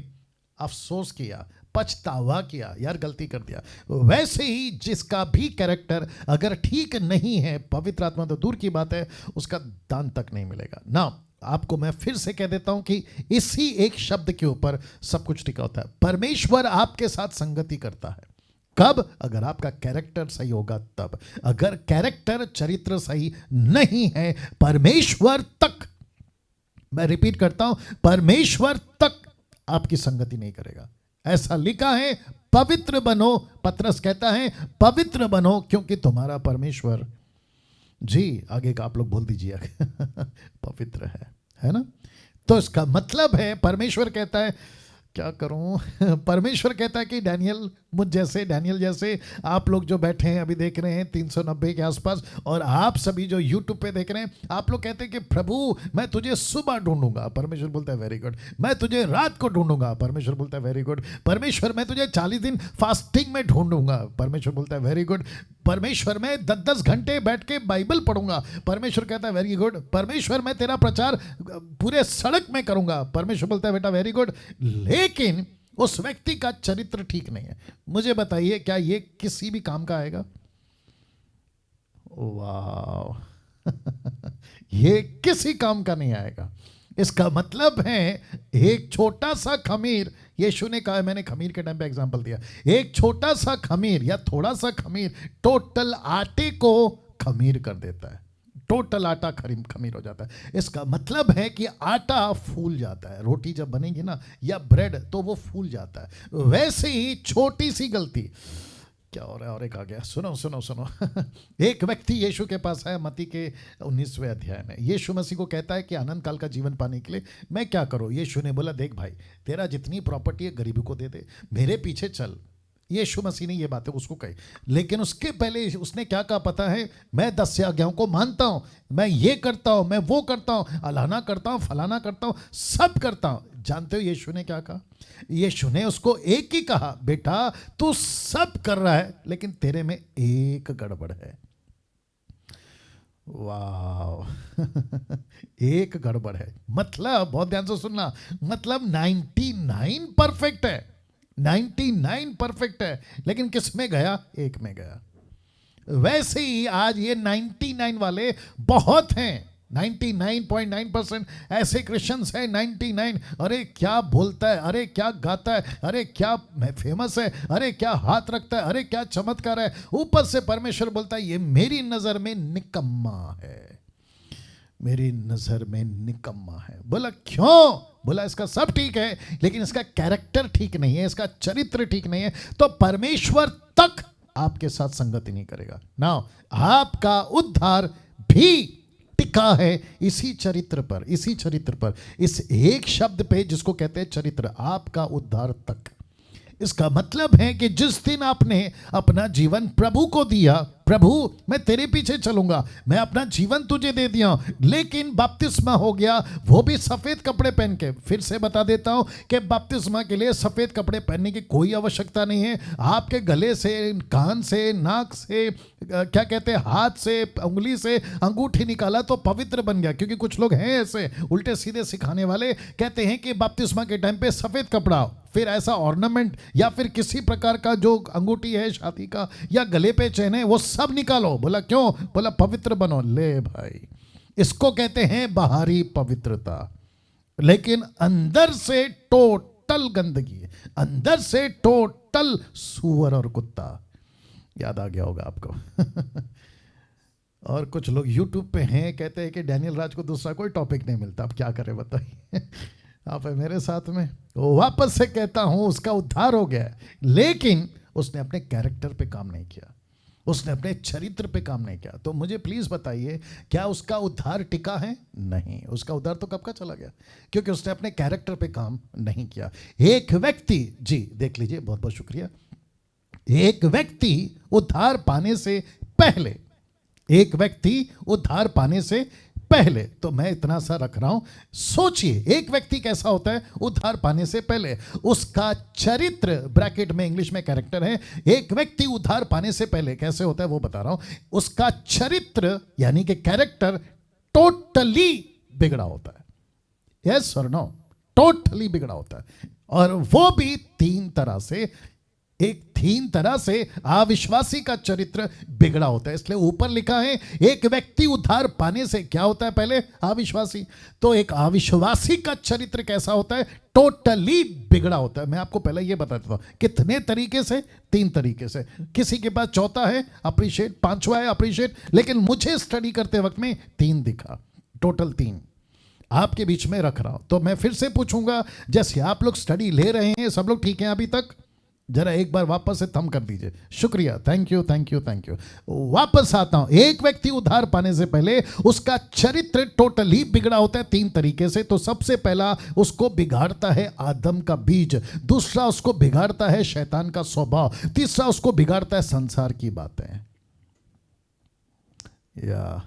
अफसोस किया, पछतावा किया, यार गलती कर दिया। वैसे ही जिसका भी कैरेक्टर अगर ठीक नहीं है, पवित्र आत्मा तो दूर की बात है, उसका दान तक नहीं मिलेगा ना। आपको मैं फिर से कह देता हूं कि इसी एक शब्द के ऊपर सब कुछ टिका होता है। परमेश्वर आपके साथ संगति करता है कब? अगर आपका कैरेक्टर सही होगा तब। अगर कैरेक्टर, चरित्र सही नहीं है, परमेश्वर तक, मैं रिपीट करता हूं, परमेश्वर तक आपकी संगति नहीं करेगा। ऐसा लिखा है, पवित्र बनो, पतरस कहता है पवित्र बनो क्योंकि तुम्हारा परमेश्वर, जी आगे का आप लोग बोल दीजिए पवित्र है ना। तो इसका मतलब है परमेश्वर कहता है, क्या करूं परमेश्वर कहता है कि डैनियल, मुझ जैसे, डैनियल जैसे आप लोग जो बैठे हैं अभी देख रहे हैं 390 के आसपास, और आप सभी जो यूट्यूब पे देख रहे हैं, आप लोग कहते हैं कि प्रभु मैं तुझे सुबह ढूंढूंगा, परमेश्वर बोलता है वेरी गुड। मैं तुझे रात को ढूंढूंगा, परमेश्वर बोलता है वेरी गुड। परमेश्वर मैं तुझे 40 दिन फास्टिंग में ढूंढूंगा, परमेश्वर बोलता है वेरी गुड। परमेश्वर मैं 10-10 घंटे बैठ के बाइबल पढ़ूंगा, परमेश्वर कहता है वेरी गुड। परमेश्वर मैं तेरा प्रचार पूरे सड़क में करूंगा, परमेश्वर बोलता है बेटा वेरी गुड। लेकिन उस व्यक्ति का चरित्र ठीक नहीं है। मुझे बताइए, क्या ये किसी भी काम का आएगा? वाह ये किसी काम का नहीं आएगा। इसका मतलब है एक छोटा सा खमीर, यीशु ने कहा, मैंने खमीर के टाइम पे एग्जांपल दिया, एक छोटा सा खमीर या थोड़ा सा खमीर टोटल आटे को खमीर कर देता है, टोटल आटा खमीर हो जाता है। इसका मतलब है कि आटा फूल जाता है, रोटी जब बनेगी ना या ब्रेड तो वो फूल जाता है। वैसे ही छोटी सी गलती, क्या हो रहा है, और एक आ गया, सुनो सुनो सुनो एक व्यक्ति यीशु के पास है, मत्ती के 19वें अध्याय में। यीशु मसीह को कहता है कि अनंत काल का जीवन पाने के लिए मैं क्या करूं? यीशु ने बोला, देख भाई, तेरा जितनी प्रॉपर्टी है गरीबों को दे दे, मेरे पीछे चल। यीशु मसीह ने ये बातें उसको कही, लेकिन उसके पहले उसने क्या कहा पता है? मैं 10 आज्ञाओं को मानता हूं, मैं ये करता हूं, मैं वो करता हूं, अलाना करता हूं, फलाना करता हूं, सब करता हूं। जानते हो यीशु ने क्या कहा? यीशु ने उसको एक ही कहा, बेटा तू सब कर रहा है लेकिन तेरे में एक गड़बड़ है। वाह एक गड़बड़ है, मतलब बहुत ध्यान से सुनना, मतलब 99 परफेक्ट है, 99 परफेक्ट है, लेकिन किस में गया? एक में गया। वैसे ही आज ये 99 वाले बहुत हैं, 99.9% ऐसे क्रिश्चियंस हैं, 99। अरे क्या बोलता है, अरे क्या गाता है, अरे क्या फेमस है, अरे क्या हाथ रखता है, अरे क्या चमत्कार है, ऊपर से परमेश्वर बोलता है ये मेरी नजर में निकम्मा है, मेरी नजर में निकम्मा है। बोला क्यों? बोला इसका सब ठीक है लेकिन इसका कैरेक्टर ठीक नहीं है, इसका चरित्र ठीक नहीं है, तो परमेश्वर तक आपके साथ संगति नहीं करेगा ना। आपका उद्धार भी टिका है इसी चरित्र पर, इसी चरित्र पर, इस एक शब्द पे जिसको कहते हैं चरित्र, आपका उद्धार तक। इसका मतलब है कि जिस दिन आपने अपना जीवन प्रभु को दिया, प्रभु मैं तेरे पीछे चलूंगा, मैं अपना जीवन तुझे दे दिया, लेकिन बपतिस्मा हो गया, वो भी सफेद कपड़े पहन के। फिर से बता देता हूं कि बपतिस्मा के लिए सफेद कपड़े पहनने की कोई आवश्यकता नहीं है। आपके गले से, कान से, नाक से, क्या कहते हैं, हाथ से, उंगली से अंगूठी निकाला तो पवित्र बन गया। क्योंकि कुछ लोग हैं ऐसे उल्टे सीधे सिखाने वाले, कहते हैं कि बपतिस्मा के टाइम पे सफेद कपड़ा, फिर ऐसा ऑर्नामेंट या फिर किसी प्रकार का जो अंगूठी है शादी का या गले पे चेन है वो सब निकालो। बोला क्यों? बोला पवित्र बनो। ले भाई, इसको कहते हैं बाहरी पवित्रता, लेकिन अंदर से टोटल गंदगी है, अंदर से टोटल सुअर और कुत्ता। याद आ गया होगा आपको और कुछ लोग यूट्यूब पे हैं, कहते हैं कि डैनियल राज को दूसरा कोई टॉपिक नहीं मिलता, अब क्या करें बताइए आप है मेरे साथ में। वापस से कहता हूं, उसका उद्धार हो गया है, लेकिन उसने अपने कैरेक्टर पे काम नहीं किया, उसने अपने चरित्र पे काम नहीं किया। तो मुझे प्लीज बताइए, क्या उसका उद्धार टिका है? नहीं, उसका उद्धार तो कब का चला गया, क्योंकि उसने अपने कैरेक्टर पे काम नहीं किया। एक व्यक्ति, जी देख लीजिए, बहुत बहुत शुक्रिया, एक व्यक्ति उद्धार पाने से पहले, एक व्यक्ति उद्धार पाने से पहले, तो मैं इतना सा रख रहा हूं, सोचिए एक व्यक्ति कैसा होता है उद्धार पाने से पहले, उसका चरित्र, ब्रैकेट में इंग्लिश में कैरेक्टर है, एक व्यक्ति उद्धार पाने से पहले कैसे होता है वो बता रहा हूं। उसका चरित्र यानी कि कैरेक्टर टोटली बिगड़ा होता है। यस और नो? टोटली बिगड़ा होता है, और वो भी तीन तरह से। एक तीन तरह से अविश्वासी का चरित्र बिगड़ा होता है, इसलिए ऊपर लिखा है एक व्यक्ति उद्धार पाने से क्या होता है पहले? अविश्वासी। तो एक अविश्वासी का चरित्र कैसा होता है? टोटली बिगड़ा होता है। मैं आपको पहले ये बता देता हूं कितने तरीके से, 3 तरीके से। किसी के पास चौथा है अप्रिशिएट, पांचवा है अप्रिशिएट, लेकिन मुझे स्टडी करते वक्त में 3 दिखा, टोटल 3 आपके बीच में रख रहा हूं। तो मैं फिर से पूछूंगा, जैसे आप लोग स्टडी ले रहे हैं, सब लोग ठीक हैं अभी तक? जरा एक बार वापस से थम कर दीजिए, शुक्रिया, thank you thank you thank you. वापस आता हूं, एक व्यक्ति उद्धार पाने से पहले उसका चरित्र टोटली बिगड़ा होता है 3 तरीके से। तो सबसे पहला, उसको बिगाड़ता है आदम का बीज, दूसरा उसको बिगाड़ता है शैतान का स्वभाव, तीसरा उसको बिगाड़ता है संसार की बातें। या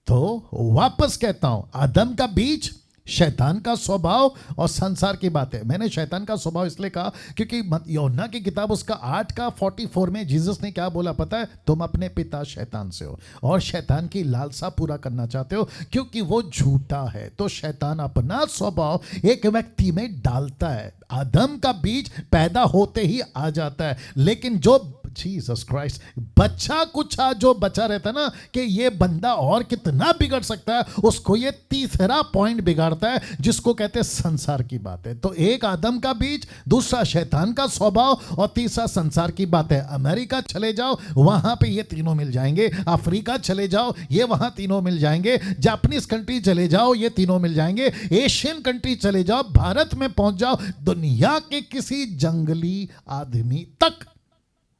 तो वापस कहता हूं, आदम का बीज, शैतान का स्वभाव और संसार की बातें। मैंने शैतान का स्वभाव इसलिए कहा क्योंकि यूहन्ना की किताब उसका 8:44 में जीसस ने क्या बोला पता है? तुम अपने पिता शैतान से हो और शैतान की लालसा पूरा करना चाहते हो क्योंकि वो झूठा है। तो शैतान अपना स्वभाव एक व्यक्ति में डालता है। आदम का बीज पैदा होते ही आ जाता है, लेकिन जो जीसस क्राइस्ट बच्चा कुछ जो बचा रहता है ना कि ये बंदा और कितना बिगड़ सकता है, उसको ये तीसरा पॉइंट बिगाड़ता है जिसको कहते हैं संसार की बातें। तो एक आदम का बीज, दूसरा शैतान का स्वभाव और तीसरा संसार की बातें। अमेरिका चले जाओ वहां पे ये तीनों मिल जाएंगे, अफ्रीका चले जाओ ये वहां तीनों मिल जाएंगे, जापानीज कंट्री चले जाओ ये तीनों मिल जाएंगे, एशियन कंट्री चले जाओ, भारत में पहुंच जाओ, दुनिया के किसी जंगली आदमी तक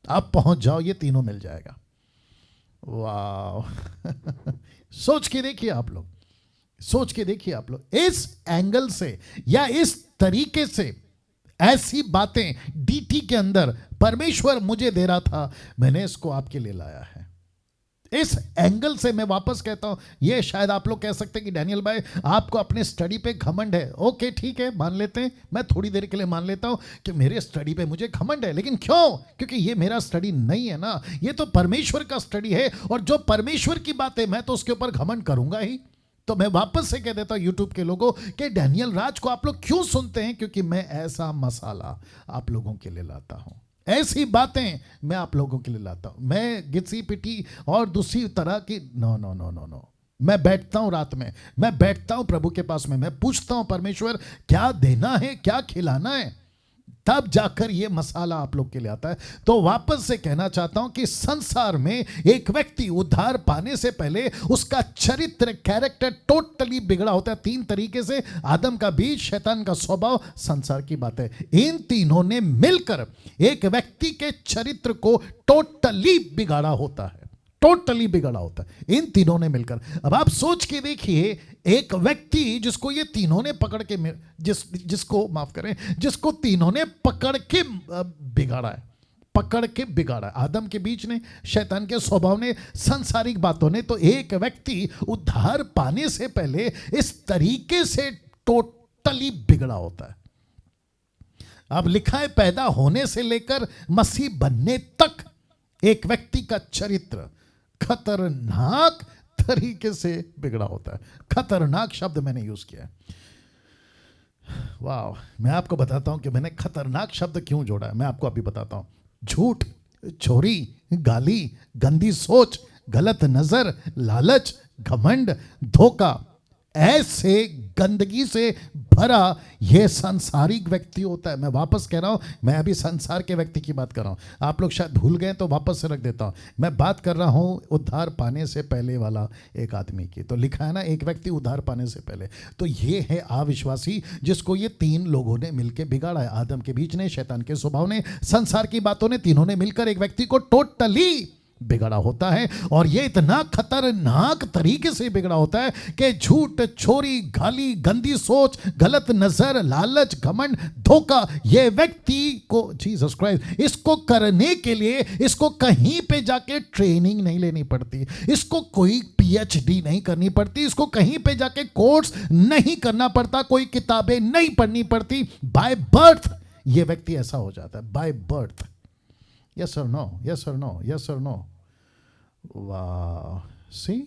आप पहुंच जाओ ये तीनों मिल जाएगा। वाह सोच के देखिए आप लोग, सोच के देखिए आप लोग, इस एंगल से या इस तरीके से ऐसी बातें डीटी के अंदर परमेश्वर मुझे दे रहा था, मैंने इसको आपके लिए लाया है। इस एंगल से मैं वापस कहता हूं, ये शायद आप लोग कह सकते हैं कि डैनियल भाई आपको अपने स्टडी पे घमंड है। ओके ठीक है, मान लेते हैं, मैं थोड़ी देर के लिए मान लेता हूं कि मेरे स्टडी पे मुझे घमंड है, लेकिन क्यों? क्योंकि ये मेरा स्टडी नहीं है ना, ये तो परमेश्वर का स्टडी है, और जो परमेश्वर की बात है मैं तो उसके ऊपर घमंड करूंगा ही। तो मैं वापस से कह देता हूं यूट्यूब के लोगों कि डैनियल राज को आप लोग क्यों सुनते हैं? क्योंकि मैं ऐसा मसाला आप लोगों के लिए लाता हूं, ऐसी बातें मैं आप लोगों के लिए लाता हूं। मैं घिसी पिटी और दूसरी तरह की no no no no no. मैं बैठता हूं रात में, मैं बैठता हूं प्रभु के पास में, मैं पूछता हूं परमेश्वर क्या देना है, क्या खिलाना है, तब जाकर ये मसाला आप लोग के लिए आता है। तो वापस से कहना चाहता हूं कि संसार में एक व्यक्ति उद्धार पाने से पहले उसका चरित्र, कैरेक्टर टोटली बिगड़ा होता है। 3 तरीके से, आदम का बीज, शैतान का स्वभाव, संसार की बात है। इन तीनों ने मिलकर एक व्यक्ति के चरित्र को टोटली बिगाड़ा होता है, टोटली बिगड़ा होता है इन तीनों ने मिलकर। अब आप सोच के देखिए, एक व्यक्ति जिसको ये तीनों ने पकड़ के जिसको माफ करें, जिसको तीनों ने पकड़ के बिगाड़ा है, पकड़ के बिगाड़ा है, आदम के बीच ने, शैतान के स्वभाव ने, सांसारिक बातों ने। तो एक व्यक्ति उद्धार पाने से पहले इस तरीके से टोटली बिगड़ा होता है। अब लिखा है पैदा होने से लेकर मसीह बनने तक एक व्यक्ति का चरित्र खतरनाक तरीके से बिगड़ा होता है। खतरनाक शब्द मैंने यूज किया है। वाह, मैं आपको बताता हूं कि मैंने खतरनाक शब्द क्यों जोड़ा है, मैं आपको अभी बताता हूं। झूठ, चोरी, गाली, गंदी सोच, गलत नजर, लालच, घमंड, धोखा, ऐसे गंदगी से भरा यह सांसारिक व्यक्ति होता है। मैं वापस कह रहा हूं, मैं अभी संसार के व्यक्ति की बात कर रहा हूं, आप लोग शायद भूल गए तो वापस से रख देता हूं। मैं बात कर रहा हूं उद्धार पाने से पहले वाला एक आदमी की। तो लिखा है ना एक व्यक्ति उद्धार पाने से पहले, तो ये है अविश्वासी जिसको ये 3 लोगों ने मिलकर बिगाड़ा है। आदम के बीच ने, शैतान के स्वभाव ने, संसार की बातों ने, तीनों ने मिलकर एक व्यक्ति को टोटली बिगड़ा होता है। और ये इतना खतरनाक तरीके से बिगड़ा होता है कि झूठ, चोरी, गाली, गंदी सोच, गलत नजर, लालच, घमंड, धोखा, ये व्यक्ति को, जीसस क्राइस्ट, इसको करने के लिए इसको कहीं पे जाके ट्रेनिंग नहीं लेनी पड़ती, इसको कोई पीएचडी नहीं करनी पड़ती, इसको कहीं पे जाके कोर्स नहीं करना पड़ता, कोई किताबें नहीं पढ़नी पड़ती। बाय बर्थ ये व्यक्ति ऐसा हो जाता है, by birth. Yes or no? Yes or no? Yes or no? Wow. See?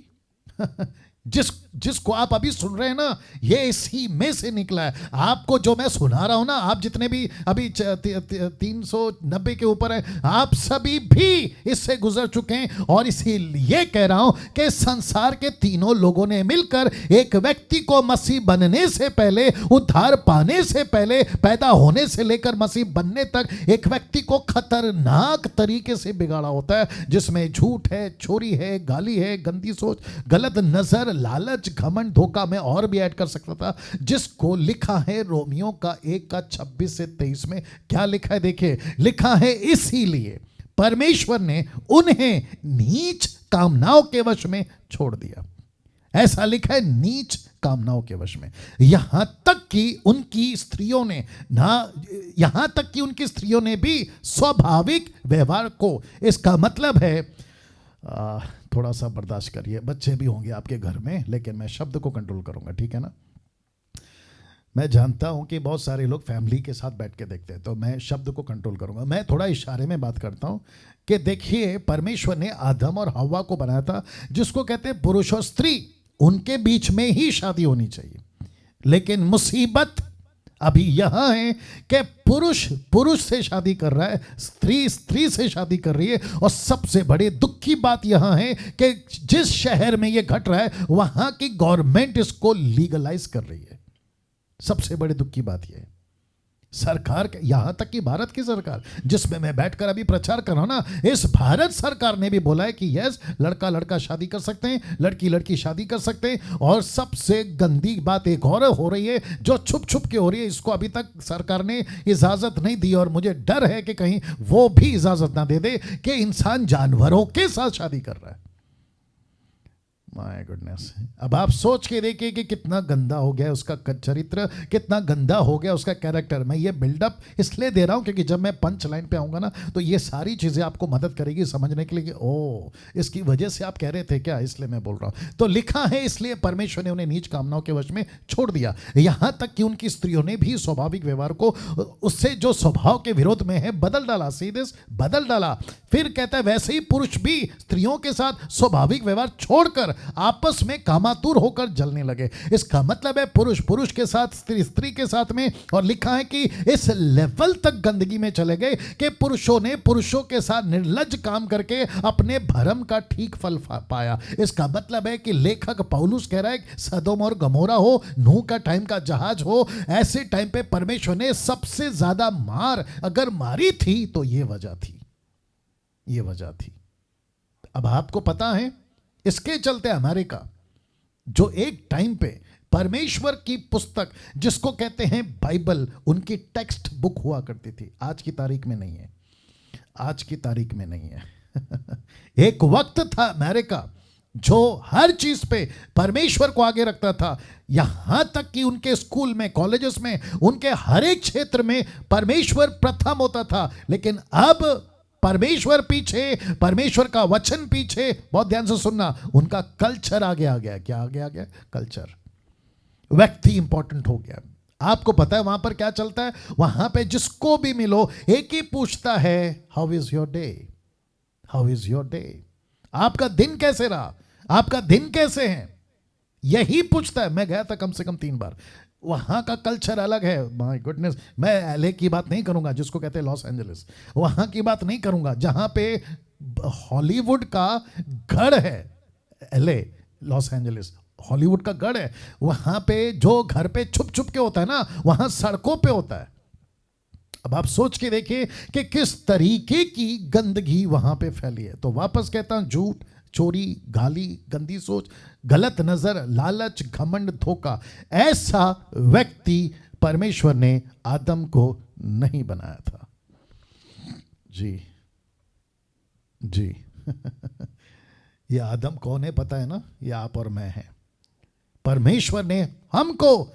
जिसको आप अभी सुन रहे हैं ना, ये इसी में से निकला है। आपको जो मैं सुना रहा हूं ना, आप जितने भी अभी 390 के ऊपर है, आप सभी भी इससे गुजर चुके हैं। और इसीलिए कह रहा हूं कि संसार के तीनों लोगों ने मिलकर एक व्यक्ति को मसीह बनने से पहले, उद्धार पाने से पहले, पैदा होने से लेकर मसीह बनने तक एक व्यक्ति को खतरनाक तरीके से बिगाड़ा होता है, जिसमें झूठ है, चोरी है, गाली है, गंदी सोच, गलत नजर, लालच, घमंड, धोखा, में और भी ऐड कर सकता था, जिसको लिखा है रोमियो का 1:26 से 23 में। क्या लिखा है देखिए, लिखा है इसीलिए परमेश्वर ने उन्हें नीच कामनाओं के वश में छोड़ दिया। ऐसा लिखा है, नीच कामनाओं के वश में। यहां तक कि उनकी स्त्रियों ने भी स्वाभाविक व्यवहार को, इसका मतलब है थोड़ा सा बर्दाश्त करिए, बच्चे भी होंगे आपके घर में, लेकिन मैं शब्द को कंट्रोल करूंगा, ठीक है ना। मैं जानता हूं कि बहुत सारे लोग फैमिली के साथ बैठ के देखते हैं, तो मैं शब्द को कंट्रोल करूंगा। मैं थोड़ा इशारे में बात करता हूं कि देखिए, परमेश्वर ने आदम और हव्वा को बनाया था, जिसको कहते हैं पुरुष और स्त्री, उनके बीच में ही शादी होनी चाहिए। लेकिन मुसीबत अभी यहां है कि पुरुष पुरुष से शादी कर रहा है, स्त्री स्त्री से शादी कर रही है। और सबसे बड़े दुख की बात यहां है कि जिस शहर में यह घट रहा है, वहां की गवर्नमेंट इसको लीगलाइज कर रही है। सबसे बड़े दुख की बात यह है, सरकार, यहां तक कि भारत की सरकार, जिसमें मैं बैठकर अभी प्रचार कर रहा हूं ना, इस भारत सरकार ने भी बोला है कि यस, लड़का लड़का शादी कर सकते हैं, लड़की लड़की शादी कर सकते हैं। और सबसे गंदी बात एक और हो रही है, जो छुप छुप के हो रही है, इसको अभी तक सरकार ने इजाजत नहीं दी, और मुझे डर है कि कहीं वो भी इजाजत ना दे दे कि इंसान जानवरों के साथ शादी कर रहा है। My goodness. अब आप सोच के देखिए कि कितना गंदा हो गया उसका चरित्र, कितना गंदा हो गया उसका कैरेक्टर। मैं ये बिल्डअप इसलिए दे रहा हूं क्योंकि जब मैं पंच लाइन पे आऊंगा ना, तो ये सारी चीजें आपको मदद करेगी समझने के लिए कि ओ, इसकी वजह से आप कह रहे थे क्या, इसलिए मैं बोल रहा हूं। तो लिखा है, इसलिए परमेश्वर ने उन्हें नीच कामनाओं के वश में छोड़ दिया, यहां तक कि उनकी स्त्रियों ने भी स्वाभाविक व्यवहार को उससे जो स्वभाव के विरोध में है बदल डाला, सीधे बदल डाला। फिर कहता है, वैसे ही पुरुष भी स्त्रियों के साथ स्वाभाविक व्यवहार छोड़कर आपस में कामातुर होकर जलने लगे। इसका मतलब है पुरुष पुरुष के साथ, स्त्री स्त्री के साथ में। और लिखा है कि इस लेवल तक गंदगी में चले गए कि पुरुषों ने पुरुषों के साथ निर्लज्ज काम करके अपने भरम का ठीक फल पाया। इसका मतलब है कि लेखक पौलुस कह रहा है, सदोम और गमोरा हो, नूह का टाइम का जहाज हो, ऐसे टाइम पे परमेश्वर ने सबसे ज्यादा मार अगर मारी थी तो ये वजह थी, ये वजह थी। अब आपको पता है, इसके चलते अमेरिका, जो एक टाइम पे परमेश्वर की पुस्तक जिसको कहते हैं बाइबल, उनकी टेक्स्ट बुक हुआ करती थी, आज की तारीख में नहीं है, आज की तारीख में नहीं है। एक वक्त था अमेरिका जो हर चीज पे परमेश्वर को आगे रखता था, यहां तक कि उनके स्कूल में, कॉलेजेस में, उनके हर एक क्षेत्र में परमेश्वर प्रथम होता था। लेकिन अब परमेश्वर पीछे, परमेश्वर का वचन पीछे, बहुत ध्यान से सुनना, उनका कल्चर आगे आ गया। क्या आगे आ गया? कल्चर। व्यक्ति इंपॉर्टेंट हो गया। आपको पता है वहां पर क्या चलता है? वहां पे जिसको भी मिलो एक ही पूछता है, how is your day, how is your day, आपका दिन कैसे रहा, आपका दिन कैसे है, यही पूछता है। मैं गया था कम से कम 3 बार। वहाँ का कल्चर अलग है। माय गुडनेस, मैं एलए की बात नहीं करूँगा, जिसको कहते हैं लॉस एंजलिस, वहाँ की बात नहीं करूँगा, जहाँ पे हॉलीवुड का गढ़ है। एलए, लॉस एंजलिस हॉलीवुड का गढ़ है। वहाँ पे जो घर पे छुप छुप के होता है ना, वहाँ सड़कों पे होता है। अब आप सोच के देखिए कि किस तरीके की गंदगी वहाँ पे फैली है। तो वापस कहता हूँ, झूठ, चोरी, गाली, गंदी सोच, गलत नजर, लालच, घमंड, धोखा, ऐसा व्यक्ति परमेश्वर ने आदम को नहीं बनाया था। जी जी। ये आदम कौन है पता है ना? ये आप और मैं हैं। परमेश्वर ने हमको,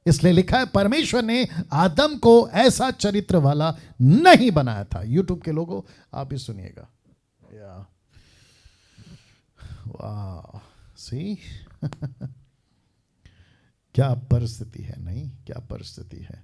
इसलिए लिखा है परमेश्वर ने आदम को ऐसा चरित्र वाला नहीं बनाया था। यूट्यूब के लोगों, आप भी सुनिएगा। या वाह, सी क्या परिस्थिति है, नहीं क्या परिस्थिति है।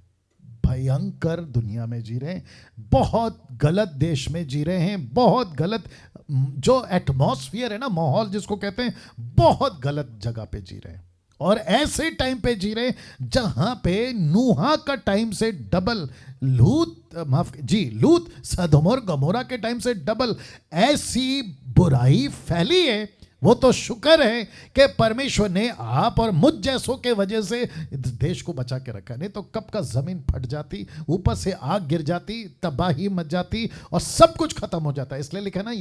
भयंकर दुनिया में जी रहे हैं, बहुत गलत देश में जी रहे हैं, बहुत गलत जो एटमॉस्फेयर है ना, माहौल जिसको कहते हैं, बहुत गलत जगह पे जी रहे हैं। और ऐसे टाइम पे जी रहे जहां पे नूहा का टाइम से डबल, लूत सदोम और गमोरा के टाइम से डबल ऐसी बुराई फैली है। वो तो शुक्र है कि परमेश्वर ने आप और मुझ जैसों के वजह से देश को बचा के रखा, नहीं तो कब का जमीन फट जाती, ऊपर से आग गिर जाती, तबाही मच जाती और सब कुछ खत्म हो जाता है। इसलिए लिखा ना,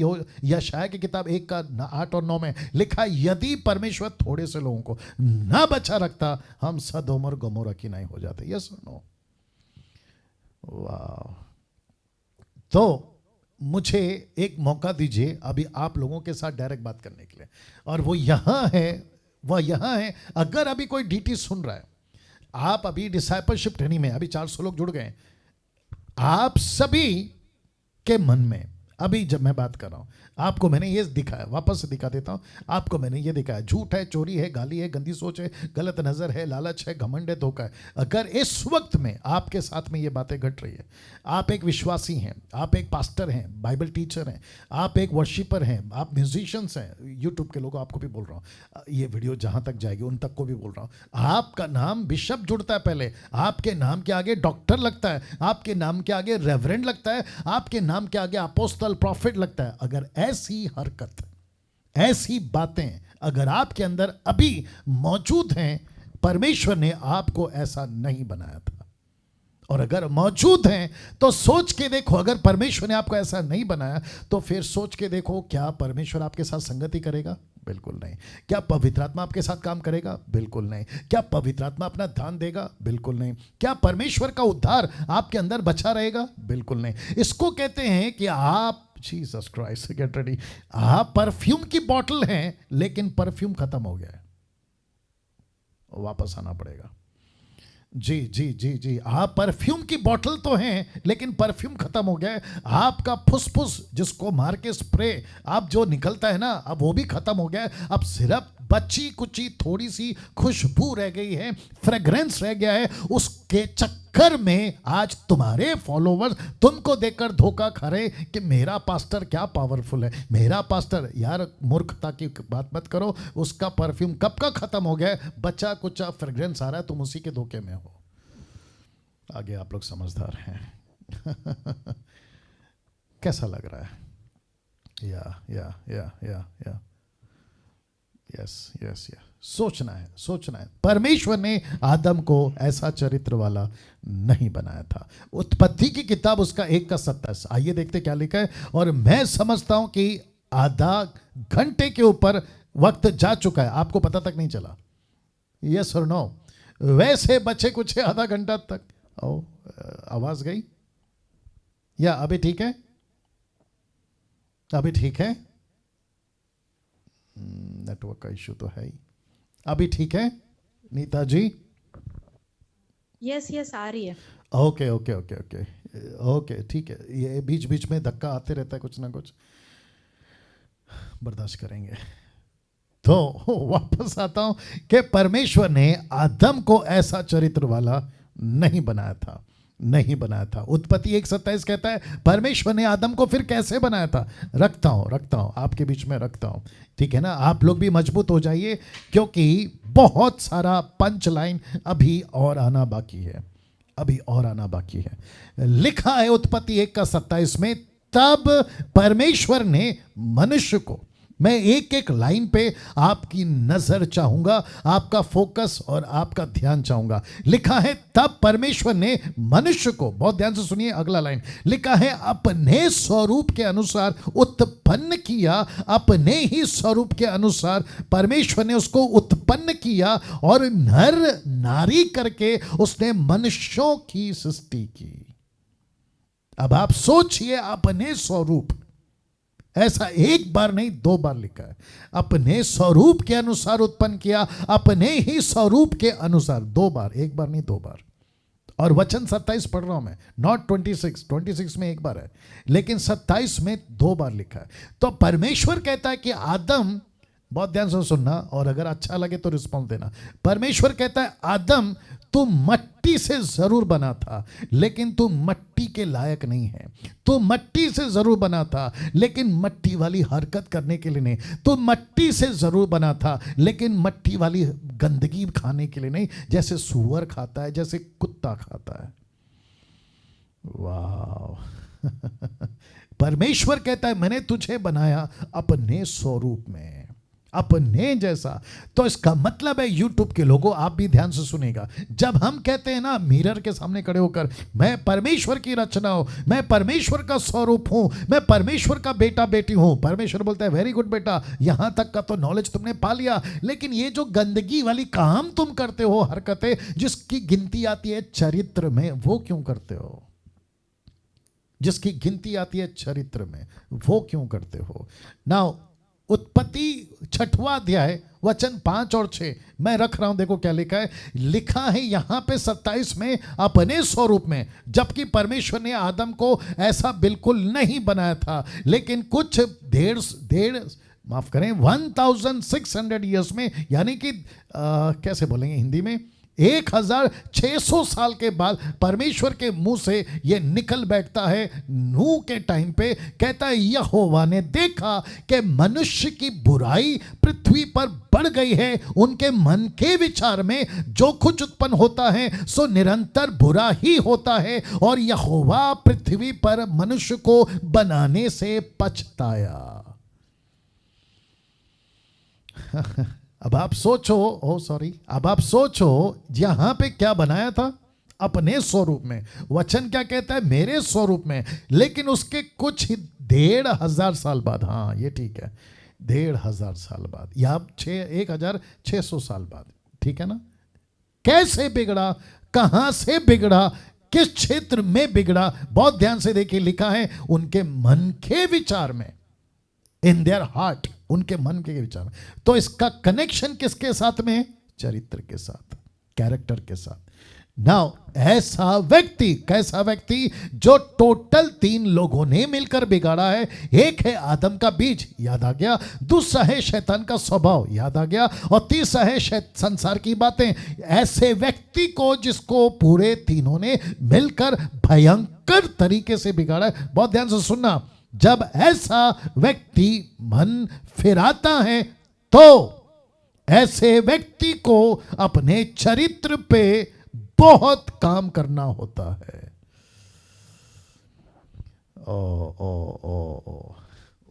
यशाया की किताब 1 का 8 और 9 में लिखा, यदि परमेश्वर थोड़े से लोगों को ना बचा रखता, हम सदोम और गमोरा की नहीं हो जाते। Yes no? वाह। तो मुझे एक मौका दीजिए अभी आप लोगों के साथ डायरेक्ट बात करने के लिए, और वो यहाँ है, वह यहाँ है। अगर अभी कोई डीटी सुन रहा है, आप अभी डिसाइपलशिप ट्रेनिंग में, अभी 400 लोग जुड़ गए, आप सभी के मन में अभी जब मैं बात कर रहा हूँ आपको मैंने ये दिखाया, वापस से दिखा देता हूँ आपको, मैंने ये दिखाया झूठ है, चोरी है, गाली है, गंदी सोच है, गलत नज़र है, लालच है, घमंड है, धोखा है। अगर इस वक्त में आपके साथ में ये बातें घट रही है, आप एक विश्वासी हैं, आप एक पास्टर हैं, बाइबल टीचर हैं, आप एक वर्शिपर हैं, आप म्यूजिशियंस हैं, यूट्यूब के लोगों आपको भी बोल रहा हूँ, ये वीडियो जहाँ तक जाएगी उन तक को भी बोल रहा हूँ, आपका नाम बिशप जुड़ता है पहले, आपके नाम के आगे डॉक्टर लगता है, आपके नाम के आगे रेवरेंड लगता है, आपके नाम के आगे अपोस्टल प्रॉफिट लगता है। अगर ऐसी हरकत, ऐसी बातें अगर आपके अंदर अभी मौजूद हैं, परमेश्वर ने आपको ऐसा नहीं बनाया था। और अगर मौजूद हैं तो सोच के देखो, अगर परमेश्वर ने आपको ऐसा नहीं बनाया तो फिर सोच के देखो, क्या परमेश्वर आपके साथ संगति करेगा? बिल्कुल नहीं। क्या पवित्र आत्मा आपके साथ काम करेगा? बिल्कुल नहीं। क्या पवित्र आत्मा अपना ध्यान देगा? बिल्कुल नहीं। क्या परमेश्वर का उद्धार आपके अंदर बचा रहेगा? बिल्कुल नहीं। इसको कहते हैं कि आप, जीसस क्राइस्ट, गेट रेडी, आप परफ्यूम की बोतल हैं लेकिन परफ्यूम खत्म हो गया है, वापस आना पड़ेगा। जी जी जी जी, आप परफ्यूम की बोतल तो हैं लेकिन परफ्यूम खत्म हो गया है। आपका फुसफुस जिसको मार के स्प्रे आप जो निकलता है ना, अब वो भी खत्म हो गया है। अब सिर्फ बची कुची थोड़ी सी खुशबू रह गई है, फ्रेग्रेंस रह गया है। उसके चक्कर में आज तुम्हारे फॉलोवर्स तुमको देखकर धोखा खा रहे कि मेरा पास्टर क्या पावरफुल है, मेरा पास्टर। यार मूर्खता की बात मत करो, उसका परफ्यूम कब का खत्म हो गया है, बचा कुचा फ्रेग्रेंस आ रहा है, तुम उसी के धोखे में हो। आगे आप लोग समझदार हैं। कैसा लग रहा है? या यस यस यस, सोचना है, सोचना है। परमेश्वर ने आदम को ऐसा चरित्र वाला नहीं बनाया था। उत्पत्ति की किताब उसका 1:27, आइए देखते क्या लिखा है। और मैं समझता हूं कि आधा घंटे के ऊपर वक्त जा चुका है, आपको पता तक नहीं चला। यस और नो? वैसे बचे कुछ आधा घंटा तक। ओ, आवाज गई या अभी ठीक है? अभी ठीक है? नेटवर्क का इश्यू तो है ही। अभी ठीक है नीता जी? यस यस, आ रही है। Okay okay okay okay okay, ठीक है। ये बीच बीच में धक्का आते रहता है, कुछ ना कुछ बर्दाश्त करेंगे। तो वापस आता हूं कि परमेश्वर ने आदम को ऐसा चरित्र वाला नहीं बनाया था, नहीं बनाया था। उत्पत्ति 1:27 कहता है परमेश्वर ने आदम को फिर कैसे बनाया था। रखता हूं आपके बीच में रखता हूं, ठीक है ना? आप लोग भी मजबूत हो जाइए क्योंकि बहुत सारा पंच लाइन अभी और आना बाकी है, अभी और आना बाकी है। लिखा है उत्पत्ति 1:27 में, तब परमेश्वर ने मनुष्य को, मैं एक एक लाइन पे आपकी नजर चाहूंगा, आपका फोकस और आपका ध्यान चाहूंगा। लिखा है तब परमेश्वर ने मनुष्य को, बहुत ध्यान से सुनिए अगला लाइन, लिखा है अपने स्वरूप के अनुसार उत्पन्न किया। अपने ही स्वरूप के अनुसार परमेश्वर ने उसको उत्पन्न किया और नर नारी करके उसने मनुष्यों की सृष्टि की। अब आप सोचिए, अपने स्वरूप, ऐसा एक बार नहीं 2 बार लिखा है। अपने स्वरूप के अनुसार उत्पन्न किया, अपने ही स्वरूप के अनुसार, 2 बार, एक बार नहीं 2 बार। और वचन 27 पढ़ रहा हूं मैं, नॉट 26 में एक बार है, लेकिन 27 में 2 बार लिखा है। तो परमेश्वर कहता है कि आदम, बहुत ध्यान से सुनना और अगर अच्छा लगे तो रिस्पॉन्स देना। परमेश्वर कहता है आदम तू मट्टी से जरूर बना था लेकिन तू मट्टी के लायक नहीं है। तू मट्टी से जरूर बना था लेकिन मट्टी वाली हरकत करने के लिए नहीं। तू मट्टी से जरूर बना था लेकिन मट्टी वाली गंदगी खाने के लिए नहीं, जैसे सूअर खाता है, जैसे कुत्ता खाता है। वाह। परमेश्वर कहता है मैंने तुझे बनाया अपने स्वरूप में, अपने जैसा। तो इसका मतलब है यूट्यूब के लोगों, आप भी ध्यान से सुनेगा, जब हम कहते हैं ना मिरर के सामने खड़े होकर मैं परमेश्वर की रचना हूं, मैं परमेश्वर का स्वरूप हूं, मैं परमेश्वर का बेटा बेटी हूं, परमेश्वर बोलता है वेरी गुड बेटा, यहां तक का तो नॉलेज तुमने पा लिया, लेकिन ये जो गंदगी वाली काम तुम करते हो, हरकतें जिसकी गिनती आती है चरित्र में, वो क्यों करते हो? जिसकी गिनती आती है चरित्र में, वो क्यों करते हो? नाउ उत्पत्ति 6वां अध्याय वचन 5 और 6 मैं रख रहा हूं। देखो क्या लिखा है। लिखा है यहां पे 27 में, अपने स्वरूप में, जबकि परमेश्वर ने आदम को ऐसा बिल्कुल नहीं बनाया था, लेकिन कुछ डेढ़ माफ करें 1600 ईयर्स में, यानी कि कैसे बोलेंगे हिंदी में, 1600 साल के बाद परमेश्वर के मुंह से यह निकल बैठता है नूह के टाइम पे। कहता है यहोवा ने देखा कि मनुष्य की बुराई पृथ्वी पर बढ़ गई है, उनके मन के विचार में जो कुछ उत्पन्न होता है सो निरंतर बुरा ही होता है, और यहोवा पृथ्वी पर मनुष्य को बनाने से पछताया। अब आप सोचो, अब आप सोचो यहां पे क्या बनाया था, अपने स्वरूप में। वचन क्या कहता है, मेरे स्वरूप में, लेकिन उसके कुछ ही 1500 साल बाद, हाँ ये ठीक है, 1500 साल बाद या 1600 साल बाद, ठीक है ना। कैसे बिगड़ा, कहां से बिगड़ा, किस क्षेत्र में बिगड़ा, बहुत ध्यान से देखिए। लिखा है उनके मन के विचार में, इन देयर हार्ट, उनके मन के विचार में। तो इसका कनेक्शन किसके साथ में है, चरित्र के साथ, कैरेक्टर के साथ। नाउ ऐसा व्यक्ति, कैसा व्यक्ति, जो टोटल 3 लोगों ने मिलकर बिगाड़ा है। एक है आदम का बीज, याद आ गया, दूसरा है शैतान का स्वभाव, याद आ गया, और तीसरा है संसार की बातें। ऐसे व्यक्ति को, जिसको पूरे तीनों ने मिलकर भयंकर तरीके से बिगाड़ा है। बहुत ध्यान से सुनना, जब ऐसा व्यक्ति मन फिराता है तो ऐसे व्यक्ति को अपने चरित्र पे बहुत काम करना होता है।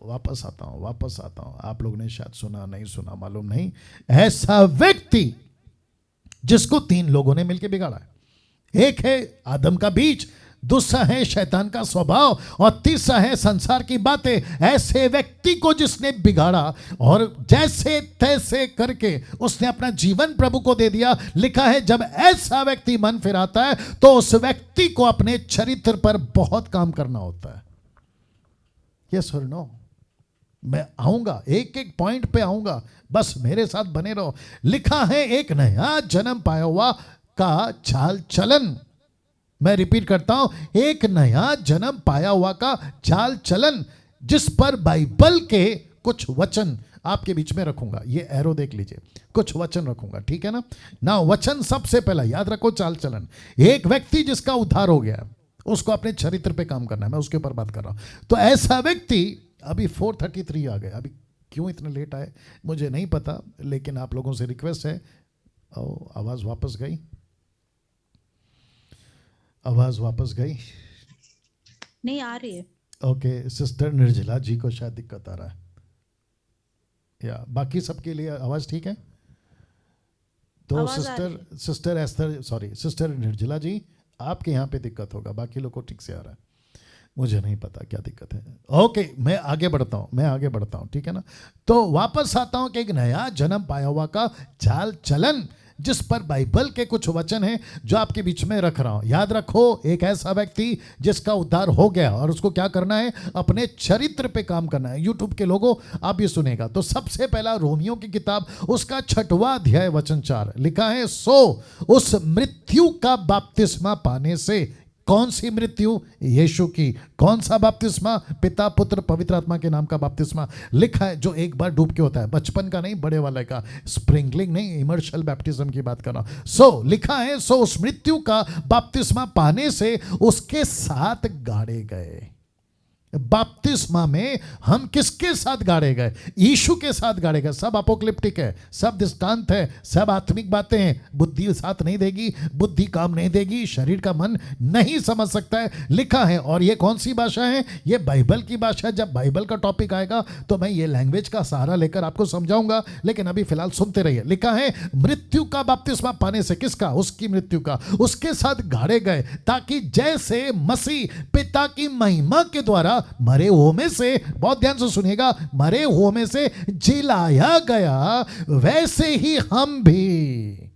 वापस आता हूं। आप लोग ने शायद सुना, नहीं सुना मालूम नहीं। ऐसा व्यक्ति जिसको 3 लोगों ने मिलकर बिगाड़ा है। एक है आदम का बीज, दूसरा है शैतान का स्वभाव, और तीसरा है संसार की बातें। ऐसे व्यक्ति को जिसने बिगाड़ा और जैसे तैसे करके उसने अपना जीवन प्रभु को दे दिया। लिखा है जब ऐसा व्यक्ति मन फिराता है तो उस व्यक्ति को अपने चरित्र पर बहुत काम करना होता है। यस और नो? मैं आऊंगा, एक एक पॉइंट पे आऊंगा, बस मेरे साथ बने रहो। लिखा है एक नया जन्म पाया हुआ का चाल चलन, मैं रिपीट करता हूं, एक नया जन्म पाया हुआ का चाल चलन, जिस पर बाइबल के कुछ वचन आपके बीच में रखूंगा। ये एरो देख लीजिए, कुछ वचन रखूंगा, ठीक है ना। ना वचन सबसे पहला याद रखो, चाल चलन। एक व्यक्ति जिसका उद्धार हो गया, उसको अपने चरित्र पे काम करना है, मैं उसके ऊपर बात कर रहा हूं। तो ऐसा व्यक्ति, अभी 4:33 आ गए, अभी क्यों इतने लेट आए मुझे नहीं पता, लेकिन आप लोगों से रिक्वेस्ट है। आवाज वापस गई, आवाज वापस गई, नहीं आ रही है। ओके, सिस्टर निर्जला जी को शायद दिक्कत आ रहा है, या बाकी सबके लिए आवाज ठीक है। तो सिस्टर निर्जला जी, आपके यहाँ पे दिक्कत होगा, बाकी लोग को ठीक से आ रहा है, मुझे नहीं पता क्या दिक्कत है। ओके, मैं आगे बढ़ता हूँ, ठीक है ना। तो वापस आता हूँ कि एक नया जन्म पाया हुआ का चाल चलन, जिस पर बाइबल के कुछ वचन हैं जो आपके बीच में रख रहा हूं। याद रखो, एक ऐसा व्यक्ति जिसका उद्धार हो गया, और उसको क्या करना है, अपने चरित्र पे काम करना है। यूट्यूब के लोगों आप भी सुनेगा। तो सबसे पहला रोमियो की किताब, उसका 6वां अध्याय वचन 4 लिखा है, सो उस मृत्यु का बपतिस्मा पाने से, कौन सी मृत्यु, यीशु की। कौन सा बपतिस्मा, पिता पुत्र पवित्र आत्मा के नाम का बपतिस्मा। लिखा है जो एक बार डूब के होता है, बचपन का नहीं, बड़े वाले का, स्प्रिंकलिंग नहीं, इमर्शल बैप्टिज्म की बात कर रहा हूं। सो लिखा है, सो उस मृत्यु का बपतिस्मा पाने से उसके साथ गाड़े गए। बपतिस्मा में हम किसके साथ गाड़े गए, यीशु के साथ गाड़े गए। सब अपोक्लिप्टिक है, सब दृष्टांत है, सब आत्मिक बातें हैं। बुद्धि साथ नहीं देगी, बुद्धि काम नहीं देगी, शरीर का मन नहीं समझ सकता है। लिखा है, और ये कौन सी भाषा है, ये बाइबल की भाषा है। जब बाइबल का टॉपिक आएगा तो मैं ये लैंग्वेज का सहारा लेकर आपको समझाऊंगा, लेकिन अभी फिलहाल सुनते रहिए। लिखा है मृत्यु का बपतिस्मा पाने से, किसका, उसकी मृत्यु का, उसके साथ गाड़े गए, ताकि जैसे मसीह पिता की महिमा के द्वारा मरे हुओं में से, बहुत ध्यान से सुनिएगा, मरे हुओं में से जिलाया गया, वैसे ही हम भी।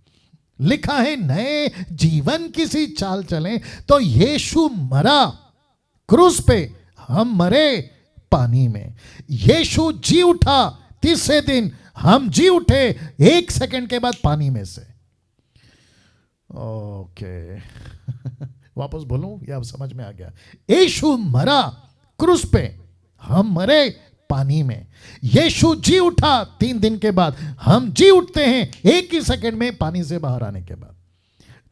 लिखा है नए जीवन की सी चाल चलें। तो यीशु मरा क्रूस पे, हम मरे पानी में। यीशु जी उठा तीसरे दिन, हम जी उठे 1 सेकंड के बाद पानी में से। ओके वापस बोलूं या अब समझ में आ गया? यीशु मरा क्रूस पे, हम मरे पानी में। यीशु जी उठा 3 दिन के बाद, हम जी उठते हैं 1 ही सेकंड में पानी से बाहर आने के बाद।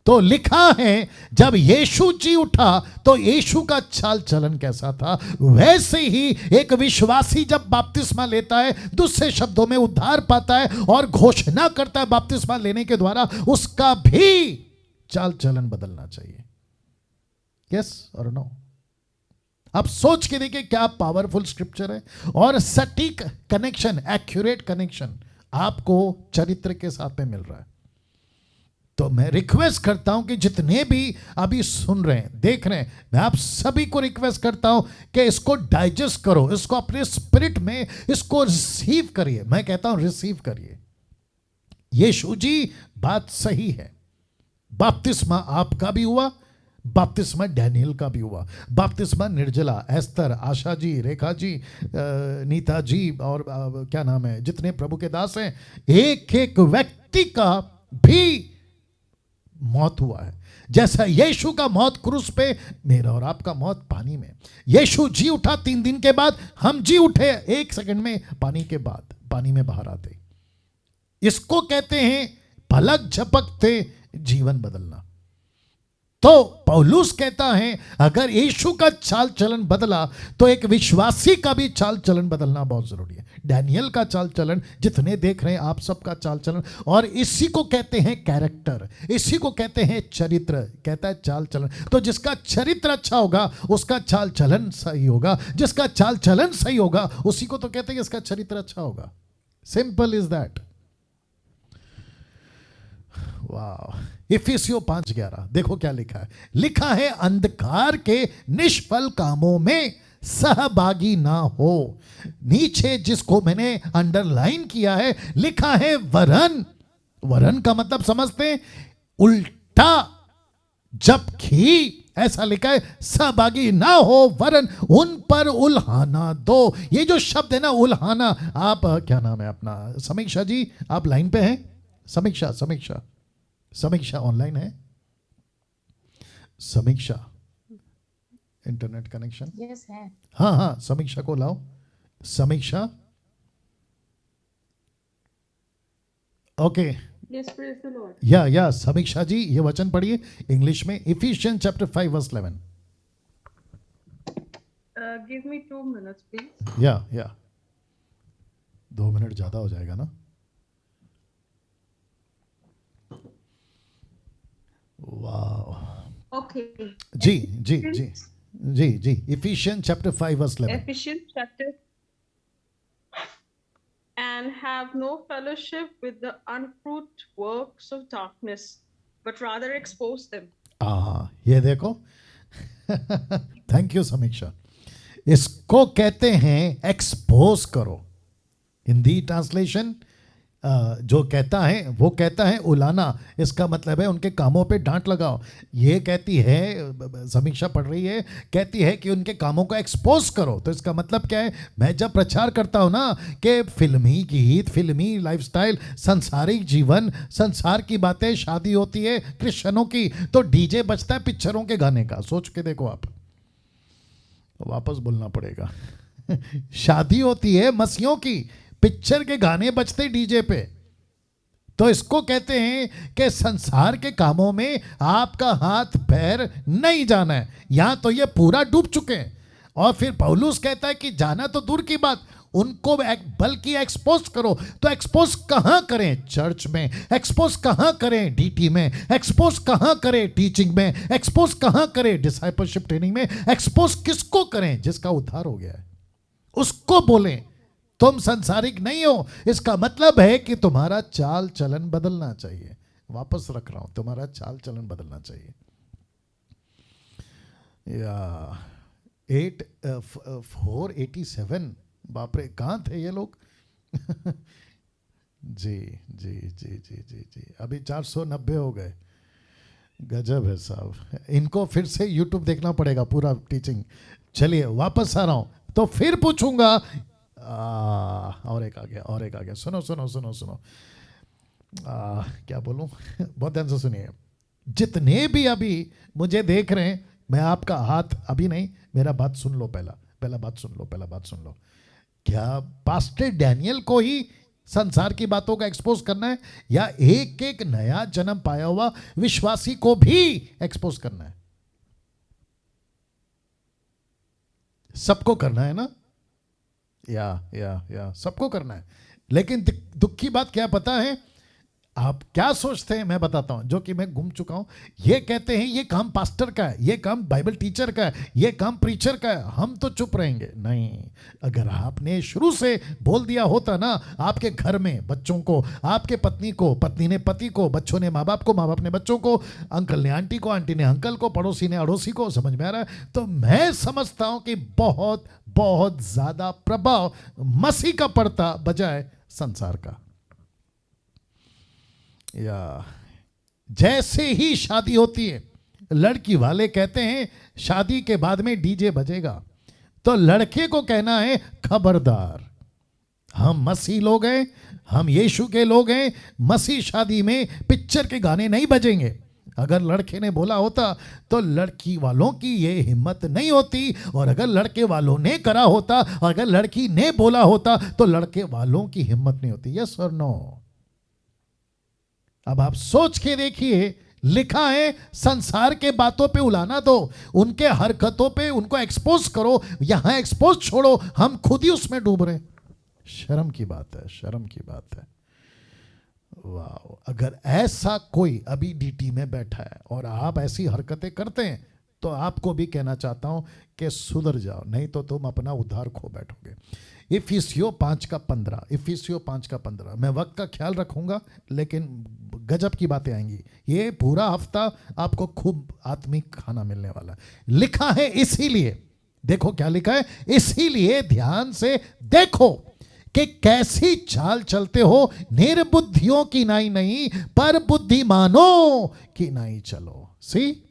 तो लिखा है जब यीशु जी उठा तो यीशु का चाल चलन कैसा था, वैसे ही एक विश्वासी जब बपतिस्मा लेता है, दूसरे शब्दों में उद्धार पाता है और घोषणा करता है बपतिस्मा लेने के द्वारा, उसका भी चाल चलन बदलना चाहिए। यस और नो? आप सोच के देखिए क्या पावरफुल स्क्रिप्चर है और सटीक कनेक्शन, एक्यूरेट कनेक्शन आपको चरित्र के साथ में मिल रहा है। तो मैं रिक्वेस्ट करता हूं कि जितने भी अभी सुन रहे हैं, देख रहे हैं, मैं आप सभी को रिक्वेस्ट करता हूं कि इसको डाइजेस्ट करो, इसको अपने स्पिरिट में इसको रिसीव करिए। मैं कहता हूं रिसीव करिए। यीशु जी बात सही है। बपतिस्मा आपका भी हुआ, बपतिस्मा डैनियल का भी हुआ, बपतिस्मा निर्जला, एस्तर, आशा जी, रेखा जी, नीता जी और क्या नाम है, जितने प्रभु के दास हैं, एक एक व्यक्ति का भी मौत हुआ है। जैसा यीशु का मौत क्रूस पे, मेरा और आपका मौत पानी में। यीशु जी उठा 3 दिन के बाद, हम जी उठे 1 सेकंड में पानी के बाद, पानी में बाहर आते। इसको कहते हैं पलक झपकते जीवन बदलना। तो पौलुस कहता है अगर यीशु का चाल चलन बदला तो एक विश्वासी का भी चाल चलन बदलना बहुत जरूरी है। डैनियल का चाल चलन, जितने देख रहे हैं आप सबका चाल चलन, और इसी को कहते हैं कैरेक्टर, इसी को कहते हैं चरित्र, कहता है चाल चलन। तो जिसका चरित्र अच्छा होगा उसका चाल चलन सही होगा, जिसका चाल चलन सही होगा उसी को तो कहते हैं इसका चरित्र अच्छा होगा। Simple is that. वाह। इफिसियों 5:11 देखो क्या लिखा है। लिखा है अंधकार के निष्फल कामों में सहभागी ना हो। नीचे जिसको मैंने अंडरलाइन किया है लिखा है वरन, वरन का मतलब समझते हैं उल्टा, जबकि ऐसा लिखा है सहभागी ना हो वरन उन पर उल्हाना दो। ये जो शब्द है ना उल्हाना, आप क्या नाम है अपना, समीक्षा जी आप लाइन पे हैं? समीक्षा, समीक्षा, समीक्षा ऑनलाइन है? समीक्षा इंटरनेट कनेक्शन? यस है। हाँ हाँ समीक्षा को लाओ। समीक्षा okay. Yes, praise the Lord. या समीक्षा जी ये वचन पढ़िए इंग्लिश में, efficiency chapter 5:11। Give me 2 minutes please. या 2 मिनट ज्यादा हो जाएगा ना? वाह। Okay. Ji ji ji ji ji efficiency chapter 5:11। Ephesians chapter, and have no fellowship with the unfruit works of darkness, but rather expose them. ये देखो thank you समीक्षा। इसको कहते हैं एक्सपोज करो। हिंदी ट्रांसलेशन जो कहता है वो कहता है उलाना, इसका मतलब है उनके कामों पे डांट लगाओ। ये कहती है, समीक्षा पढ़ रही है, कहती है कि उनके कामों को एक्सपोज करो। तो इसका मतलब क्या है? मैं जब प्रचार करता हूँ ना कि फिल्मी गीत, फिल्मी लाइफस्टाइल, संसारिक जीवन, संसार की बातें, शादी होती है क्रिश्चियनों की तो डीजे बजता है पिक्चरों के गाने का। सोच के देखो आप, वापस बोलना पड़ेगा शादी होती है मसीहों की, पिक्चर के गाने बजते डीजे पे। तो इसको कहते हैं कि संसार के कामों में आपका हाथ पैर नहीं जाना है। यहां तो ये पूरा डूब चुके हैं। और फिर पौलुस कहता है कि जाना तो दूर की बात, उनको बल्कि एक्सपोज करो। तो एक्सपोज कहां करें? चर्च में। एक्सपोज कहां करें? डीटी में। एक्सपोज कहां करें? टीचिंग में। एक्सपोज कहां करें? डिसाइपलशिप ट्रेनिंग में। एक्सपोज किसको करें? जिसका उद्धार हो गया है उसको बोलें तुम संसारिक नहीं हो। इसका मतलब है कि तुम्हारा चाल चलन बदलना चाहिए। वापस रख रहा हूं, तुम्हारा चाल चलन बदलना चाहिए। या 487, बाप रे कहां थे ये लोग जी जी जी जी जी जी अभी 490 हो गए। गजब है साहब। इनको फिर से YouTube देखना पड़ेगा पूरा टीचिंग। चलिए वापस आ रहा हूं। तो फिर पूछूंगा और एक आ गया, और एक आ गया। सुनो सुनो सुनो सुनो, क्या बोलूं, बहुत ध्यान से सुनिए। जितने भी अभी मुझे देख रहे हैं, मैं आपका हाथ अभी नहीं, मेरा बात सुन लो, पहला बात सुन लो, पहला बात सुन लो। क्या पास्टर डैनियल को ही संसार की बातों का एक्सपोज करना है, या एक एक नया जन्म पाया हुआ विश्वासी को भी एक्सपोज करना है? सबको करना है ना, या सबको करना है। लेकिन दुख की बात क्या पता है, आप क्या सोचते हैं, मैं बताता हूं, जो कि मैं घूम चुका हूं। ये कहते हैं ये काम पास्टर का है, ये काम बाइबल टीचर का है, ये काम प्रीचर का है, हम तो चुप रहेंगे। नहीं, अगर आपने शुरू से बोल दिया होता ना, आपके घर में बच्चों को, आपके पत्नी को, पत्नी ने पति को, बच्चों ने माँ बाप को, माँ बाप ने बच्चों को, अंकल ने आंटी को, आंटी ने अंकल को, पड़ोसी ने अड़ोसी को, समझ में आ रहा है? तो मैं समझता हूं कि बहुत बहुत ज्यादा प्रभाव मसीह का पड़ता बजाय संसार का। या जैसे ही शादी होती है, लड़की वाले कहते हैं शादी के बाद में डीजे बजेगा, तो लड़के को कहना है खबरदार, हम मसीह लोग हैं, हम यीशु के लोग हैं, मसीह शादी में पिक्चर के गाने नहीं बजेंगे। अगर लड़के ने बोला होता तो लड़की वालों की ये हिम्मत नहीं होती, और अगर लड़के वालों ने करा होता, अगर लड़की ने बोला होता तो लड़के वालों की हिम्मत नहीं होती। यस और नो? अब आप सोच के देखिए, लिखा है संसार के बातों पे उलाना दो, उनके हरकतों पे उनको एक्सपोज करो, यहां एक्सपोज छोड़ो, हम खुद ही उसमें डूब रहे। शर्म की बात है, शर्म की बात है। वाह, अगर ऐसा कोई अभी डीटी में बैठा है और आप ऐसी हरकतें करते हैं, तो आपको भी कहना चाहता हूं कि सुधर जाओ, नहीं तो तुम अपना उद्धार खो बैठोगे। इफिसियों 5:15, इफिसियों 5:15। मैं वक्त का ख्याल रखूंगा, लेकिन गजब की बातें आएंगी। ये पूरा हफ्ता आपको खूब आत्मिक खाना मिलने वाला है। लिखा है इसीलिए, देखो क्या लिखा है, इसीलिए ध्यान से देखो कि कैसी चाल चलते हो, निर्बुद्धियों की नाई नहीं, पर बुद्धिमानों की नाई चलो। सी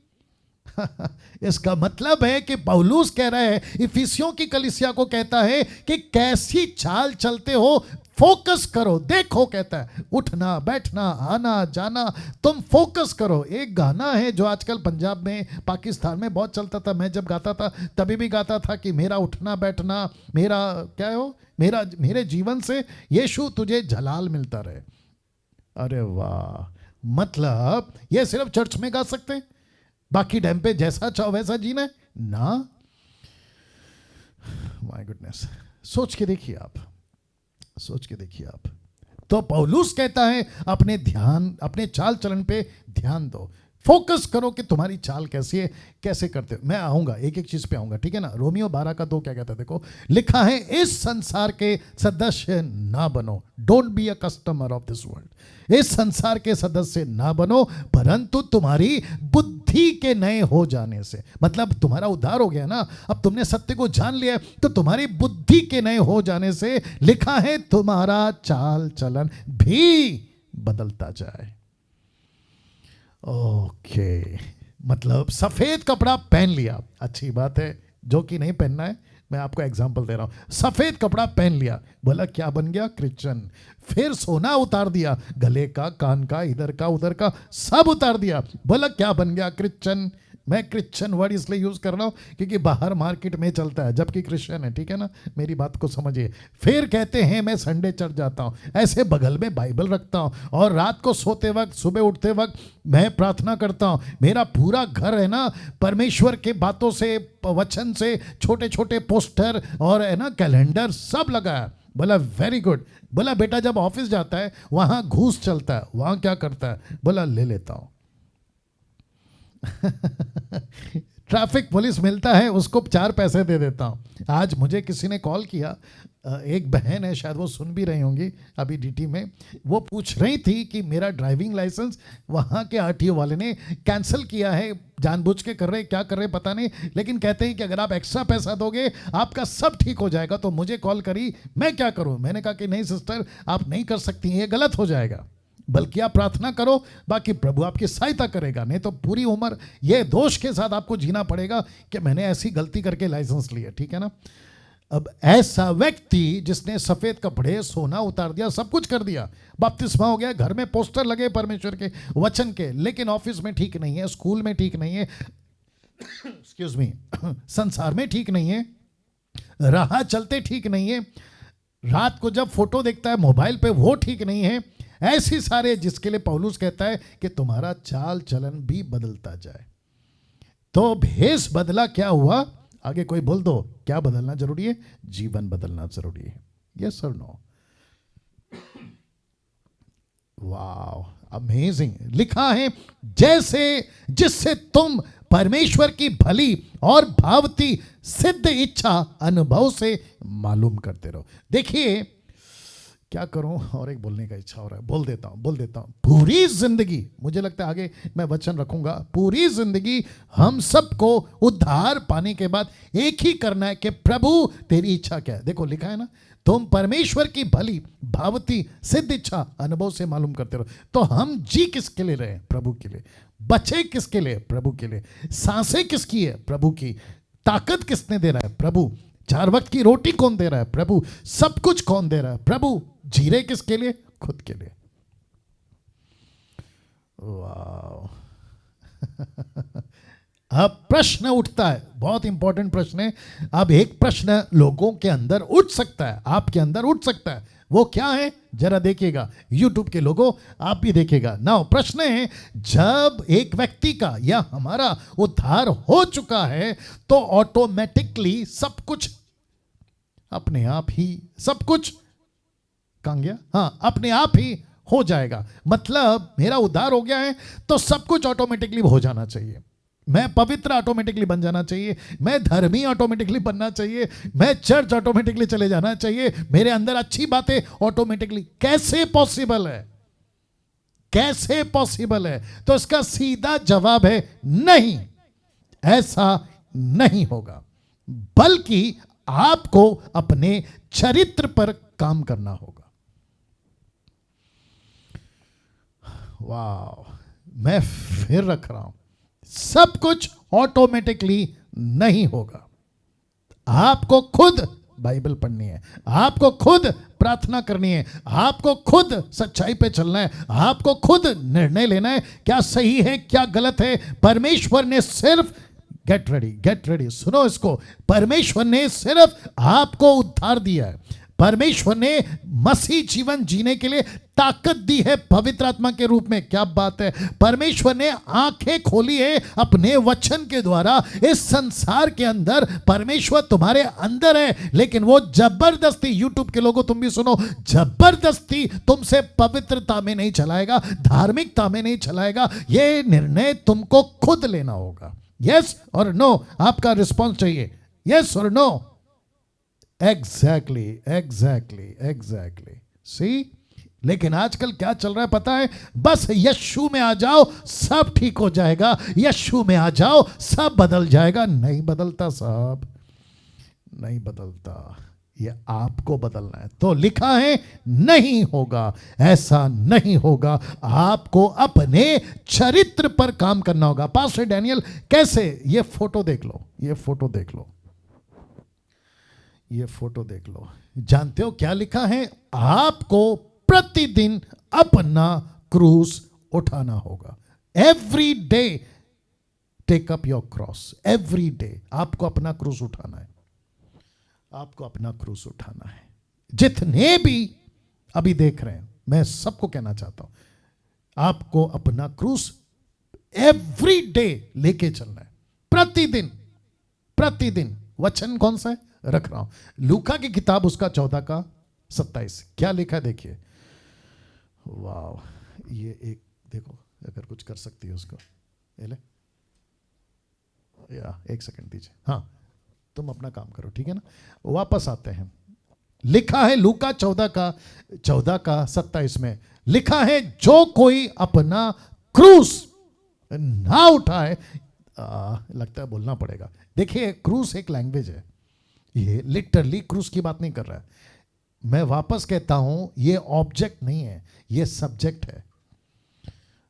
इसका मतलब है कि पौलुस कह रहा है, इफिसियों की कलीसिया को कहता है कि कैसी चाल चलते हो, फोकस करो, देखो, कहता है उठना बैठना आना जाना, तुम फोकस करो। एक गाना है जो आजकल पंजाब में, पाकिस्तान में बहुत चलता था, मैं जब गाता था तभी भी गाता था कि मेरा उठना बैठना, मेरा क्या हो, मेरे जीवन से यीशु तुझे जलाल मिलता रहे। अरे वाह, मतलब ये सिर्फ चर्च में गा सकते हैं, बाकी टाइम पे जैसा चाहो वैसा जीना है ना? माय गुडनेस, सोच के देखिए आप, सोच के देखिए आप। तो पौलुस कहता है अपने चाल चलन पे ध्यान दो, फोकस करो कि तुम्हारी चाल कैसी है, कैसे करते हो। मैं आऊंगा, एक एक चीज पे आऊंगा, ठीक है ना? रोमियो 12:2 क्या कहता है, देखो लिखा है, इस संसार के सदस्य ना बनो, don't be a customer of this world. इस संसार के सदस्य ना बनो, परंतु तुम्हारी बुद्धि के नए हो जाने से, मतलब तुम्हारा उद्धार हो गया ना, अब तुमने सत्य को जान लिया, तो तुम्हारी बुद्धि के नए हो जाने से, लिखा है, तुम्हारा चाल चलन भी बदलता जाए। ओके, मतलब सफेद कपड़ा पहन लिया, अच्छी बात है, जो कि नहीं पहनना है, मैं आपको एग्जांपल दे रहा हूं। सफेद कपड़ा पहन लिया, बोला क्या बन गया? क्रिश्चियन। फिर सोना उतार दिया, गले का, कान का, इधर का उधर का सब उतार दिया, बोला क्या बन गया? क्रिश्चियन। मैं क्रिश्चियन वर्ड इसलिए यूज कर रहा हूं क्योंकि बाहर मार्केट में चलता है, जबकि क्रिश्चियन है, ठीक है ना? मेरी बात को समझिए। फिर कहते हैं मैं संडे चर्च जाता हूं, ऐसे बगल में बाइबल रखता हूं, और रात को सोते वक्त, सुबह उठते वक्त मैं प्रार्थना करता हूं। मेरा पूरा घर है ना परमेश्वर के बातों से, वचन से, छोटे छोटे पोस्टर और है ना कैलेंडर सब लगा है। बोला वेरी गुड। बोला बेटा जब ऑफिस जाता है वहां घूस चलता है, वहां क्या करता है? बोला ले लेता हूं। ट्रैफिक पुलिस मिलता है, उसको 4 पैसे दे देता हूं। आज मुझे किसी ने कॉल किया, एक बहन है, शायद वो सुन भी रही होंगी अभी डीटी में, वो पूछ रही थी कि मेरा ड्राइविंग लाइसेंस वहाँ के आरटीओ वाले ने कैंसिल किया है, जानबूझ के कर रहे, क्या कर रहे पता नहीं, लेकिन कहते हैं कि अगर आप एक्स्ट्रा पैसा दोगे आपका सब ठीक हो जाएगा। तो मुझे कॉल करी, मैं क्या करूँ? मैंने कहा कि नहीं सिस्टर, आप नहीं कर सकती, ये गलत हो जाएगा, बल्कि आप प्रार्थना करो, बाकी प्रभु आपकी सहायता करेगा। नहीं तो पूरी उम्र ये दोष के साथ आपको जीना पड़ेगा कि मैंने ऐसी गलती करके लाइसेंस लिया, ठीक है ना? अब ऐसा व्यक्ति जिसने सफेद कपड़े, सोना उतार दिया, सब कुछ कर दिया, बपतिस्मा हो गया, घर में पोस्टर लगे परमेश्वर के वचन के, लेकिन ऑफिस में ठीक नहीं है, स्कूल में ठीक नहीं है, एक्सक्यूज मी, संसार में ठीक नहीं है, राह चलते ठीक नहीं है, रात को जब फोटो देखता है मोबाइल पे वो ठीक नहीं है, ऐसे सारे जिसके लिए पौलुस कहता है कि तुम्हारा चाल चलन भी बदलता जाए। तो भेष बदला, क्या हुआ? आगे कोई बोल दो, क्या बदलना जरूरी है? जीवन बदलना जरूरी है। यस और नो? वाव, अमेजिंग। लिखा है जैसे जिससे तुम परमेश्वर की भली और भावती सिद्ध इच्छा अनुभव से मालूम करते रहो। देखिए, क्या करूं, और एक बोलने का इच्छा हो रहा है, बोल देता हूं। पूरी जिंदगी, मुझे लगता है आगे मैं वचन रखूंगा, पूरी जिंदगी हम सबको उद्धार पाने के बाद एक ही करना है कि प्रभु तेरी इच्छा क्या है। देखो लिखा है ना, तुम परमेश्वर की भली भावती सिद्ध इच्छा अनुभव से मालूम करते रहो। तो हम जी किसके लिए रहे? प्रभु के लिए। बचे किसके लिए? प्रभु के लिए। सांसें किसकी है? प्रभु की। ताकत किसने दे रहा है? प्रभु। 4 वक्त की रोटी कौन दे रहा है? प्रभु। सब कुछ कौन दे रहा है? प्रभु। जी रहे किसके लिए? खुद के लिए। वाह। अब प्रश्न उठता है, बहुत इंपॉर्टेंट प्रश्न है। अब एक प्रश्न लोगों के अंदर उठ सकता है, आपके अंदर उठ सकता है, वो क्या है? जरा देखिएगा, यूट्यूब के लोगों आप भी देखिएगा। नाउ प्रश्न है, जब एक व्यक्ति का या हमारा उद्धार हो चुका है तो ऑटोमेटिकली सब कुछ अपने आप ही, सब कुछ कहां गया? हाँ, अपने आप ही हो जाएगा। मतलब मेरा उद्धार हो गया है तो सब कुछ ऑटोमेटिकली हो जाना चाहिए। मैं पवित्र ऑटोमेटिकली बन जाना चाहिए, मैं धर्मी ऑटोमेटिकली बनना चाहिए, मैं चर्च ऑटोमेटिकली चले जाना चाहिए, मेरे अंदर अच्छी बातें ऑटोमेटिकली। कैसे पॉसिबल है? कैसे पॉसिबल है? तो इसका सीधा जवाब है नहीं, ऐसा नहीं होगा। बल्कि आपको अपने चरित्र पर काम करना होगा। वाह, मैं फिर रख रहा हूं, सब कुछ ऑटोमेटिकली नहीं होगा। आपको खुद बाइबल पढ़नी है, आपको खुद प्रार्थना करनी है, आपको खुद सच्चाई पे चलना है, आपको खुद निर्णय लेना है क्या सही है क्या गलत है। परमेश्वर ने सिर्फ गेट रेडी, सुनो इसको, परमेश्वर ने सिर्फ आपको उद्धार दिया है। परमेश्वर ने मसीह जीवन जीने के लिए ताकत दी है पवित्र आत्मा के रूप में। क्या बात है! परमेश्वर ने आंखें खोली है अपने वचन के द्वारा। इस संसार के अंदर परमेश्वर तुम्हारे अंदर है, लेकिन वो जबरदस्ती, यूट्यूब के लोगों तुम भी सुनो, जबरदस्ती तुमसे पवित्रता में नहीं चलाएगा, धार्मिकता में नहीं चलाएगा। ये निर्णय तुमको खुद लेना होगा। यस और नो, आपका रिस्पॉन्स चाहिए, यस और नो। एग्जैक्टली। सी, लेकिन आजकल क्या चल रहा है पता है? बस यीशु में आ जाओ सब ठीक हो जाएगा, यीशु में आ जाओ सब बदल जाएगा। नहीं बदलता साहब, नहीं बदलता, ये आपको बदलना है। तो लिखा है नहीं होगा, ऐसा नहीं होगा। आपको अपने चरित्र पर काम करना होगा। पास्टर डैनियल कैसे? ये फोटो देख लो, ये फोटो देख लो, ये फोटो देख लो। जानते हो क्या लिखा है? आपको प्रतिदिन अपना क्रूस उठाना होगा। Every day take up your cross. Every day आपको अपना क्रूस उठाना है, आपको अपना क्रूस उठाना है। जितने भी अभी देख रहे हैं, मैं सबको कहना चाहता हूं, आपको अपना क्रूस एवरी डे लेके चलना है। प्रतिदिन, प्रतिदिन। वचन कौन सा है? रख रहा हूं, लूका की किताब उसका 14:27। क्या लिखा है देखिए। वाह, ये एक देखो, अगर कुछ कर सकती है उसको ले, या एक सेकंड दीजिए। हाँ, तुम अपना काम करो, ठीक है ना। वापस आते हैं, लिखा है लूका 14:27 में लिखा है, जो कोई अपना क्रूस ना उठाए, लगता है बोलना पड़ेगा। देखिए, क्रूस एक लैंग्वेज है, ये लिटरली क्रूस की बात नहीं कर रहा है। मैं वापस कहता हूं, ये ऑब्जेक्ट नहीं है, ये सब्जेक्ट है।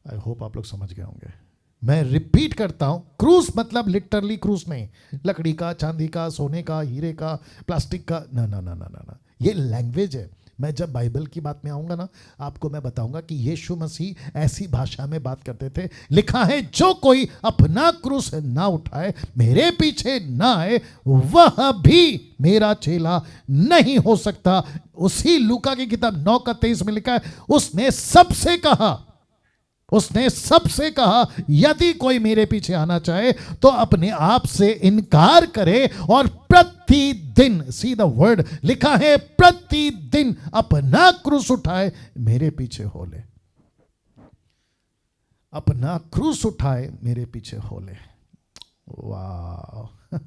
आई होप आप लोग समझ गए होंगे। मैं रिपीट करता हूं, क्रूस मतलब लिटरली क्रूस नहीं, लकड़ी का, चांदी का, सोने का, हीरे का, प्लास्टिक का, ना ना ना ना ना ना, ये लैंग्वेज है। मैं जब बाइबल की बात में आऊंगा ना, आपको मैं बताऊंगा कि यीशु मसीह ऐसी भाषा में बात करते थे। लिखा है, जो कोई अपना क्रूस ना उठाए, मेरे पीछे ना आए, वह भी मेरा चेला नहीं हो सकता। उसी लूका की किताब 9:23 में लिखा है, उसने सबसे कहा, यदि कोई मेरे पीछे आना चाहे तो अपने आप से इनकार करे और प्रतिदिन, सी द वर्ड, लिखा है प्रतिदिन अपना क्रूस उठाए मेरे पीछे हो ले। अपना क्रूस उठाए मेरे पीछे हो ले। वाह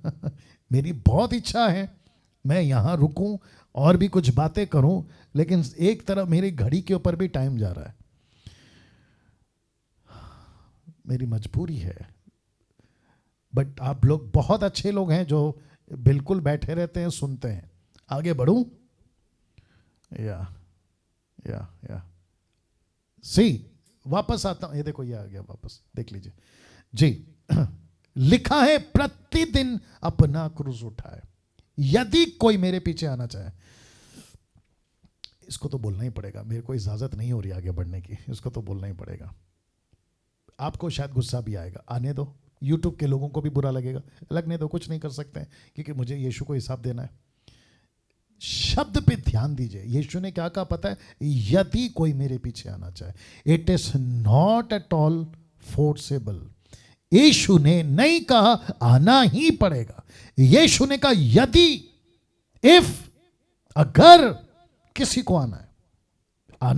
मेरी बहुत इच्छा है मैं यहां रुकूं और भी कुछ बातें करूं, लेकिन एक तरफ मेरी घड़ी के ऊपर भी टाइम जा रहा है, मेरी मजबूरी है। बट आप लोग बहुत अच्छे लोग हैं जो बिल्कुल बैठे रहते हैं, सुनते हैं। आगे बढ़ूं? या सी, वापस आता हूं, ये देखो ये आ गया वापस, देख लीजिए जी। लिखा है प्रतिदिन अपना क्रूस उठाए, यदि कोई मेरे पीछे आना चाहे। इसको तो बोलना ही पड़ेगा, मेरे को इजाजत नहीं हो रही आगे बढ़ने की, इसको तो बोलना ही पड़ेगा। आपको शायद गुस्सा भी आएगा, आने दो, यूट्यूब के लोगों को भी बुरा लगेगा, लगने दो, कुछ नहीं कर सकते हैं, क्योंकि मुझे यीशु को हिसाब देना है। शब्द पे ध्यान दीजिए, यीशु ने क्या कहा पता है? यदि कोई मेरे पीछे आना चाहे। It is not at all forcible. Yeshu ने नहीं कहा आना ही पड़ेगा, यीशु ने कहा यदि, इफ, अगर किसी को आना